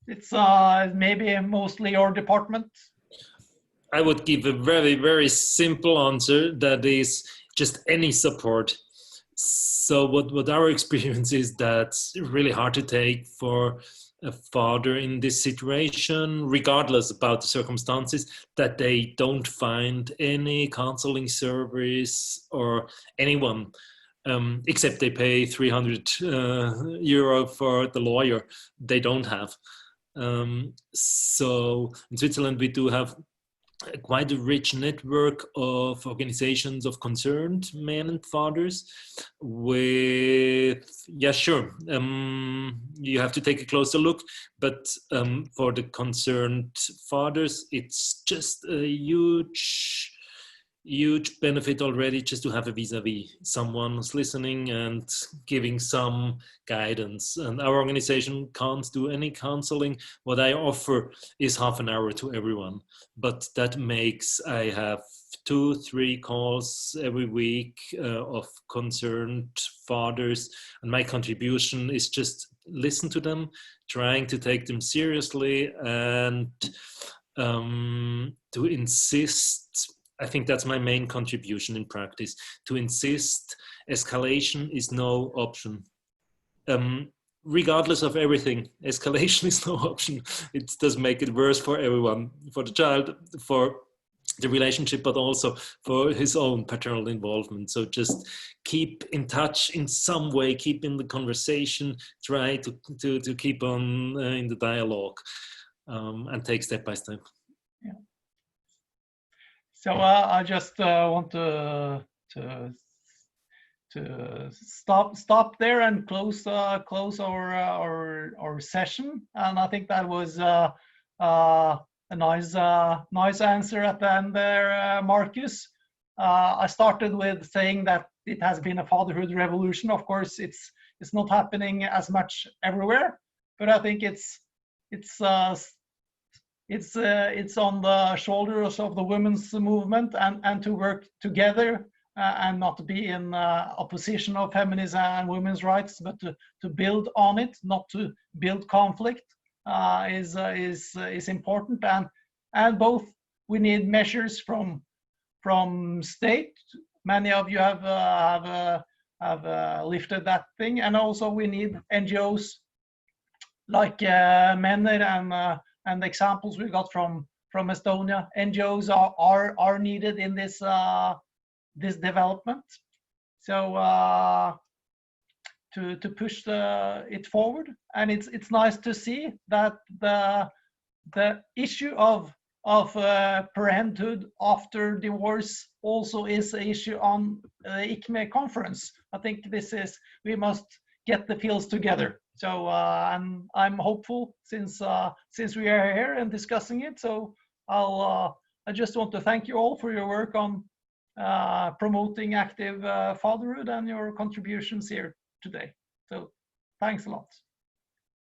it's maybe mostly your department. I would give a very, very simple answer that is just any support. So what our experience is, that's really hard to take for a father in this situation, regardless about the circumstances, that they don't find any counseling service or anyone, except they pay 300 euro for the lawyer. They don't have. So in Switzerland, we do have quite a rich network of organizations of concerned men and fathers with, yeah, sure, you have to take a closer look, but for the concerned fathers, it's just a huge benefit already just to have a vis-a-vis, someone who's listening and giving some guidance. And our organization can't do any counseling. What I offer is half an hour to everyone, but that makes I have 2-3 calls every week of concerned fathers, and my contribution is just listen to them, trying to take them seriously, and to insist. I think that's my main contribution in practice, to insist escalation is no option. Regardless of everything, escalation is no option. It does make it worse for everyone, for the child, for the relationship, but also for his own paternal involvement. So just keep in touch in some way, keep in the conversation, try to keep on in the dialogue, and take step by step. Yeah. So I just want to stop there and close our session. And I think that was a nice answer at the end there, Marcus. I started with saying that it has been a fatherhood revolution. Of course, it's not happening as much everywhere, but I think it's on the shoulders of the women's movement, and to work together and not be in opposition of feminism and women's rights, but to build on it, not to build conflict, is important. And both we need measures from state. Many of you have lifted that thing, and also we need NGOs like Menner and the examples we got from Estonia. NGOs are needed in this this development. So to push it forward, and it's nice to see that the issue of parenthood after divorce also is an issue on the ICMEO conference. I think we must get the fields together. So I'm hopeful since we are here and discussing it. So I just want to thank you all for your work on promoting active fatherhood and your contributions here today. So thanks a lot.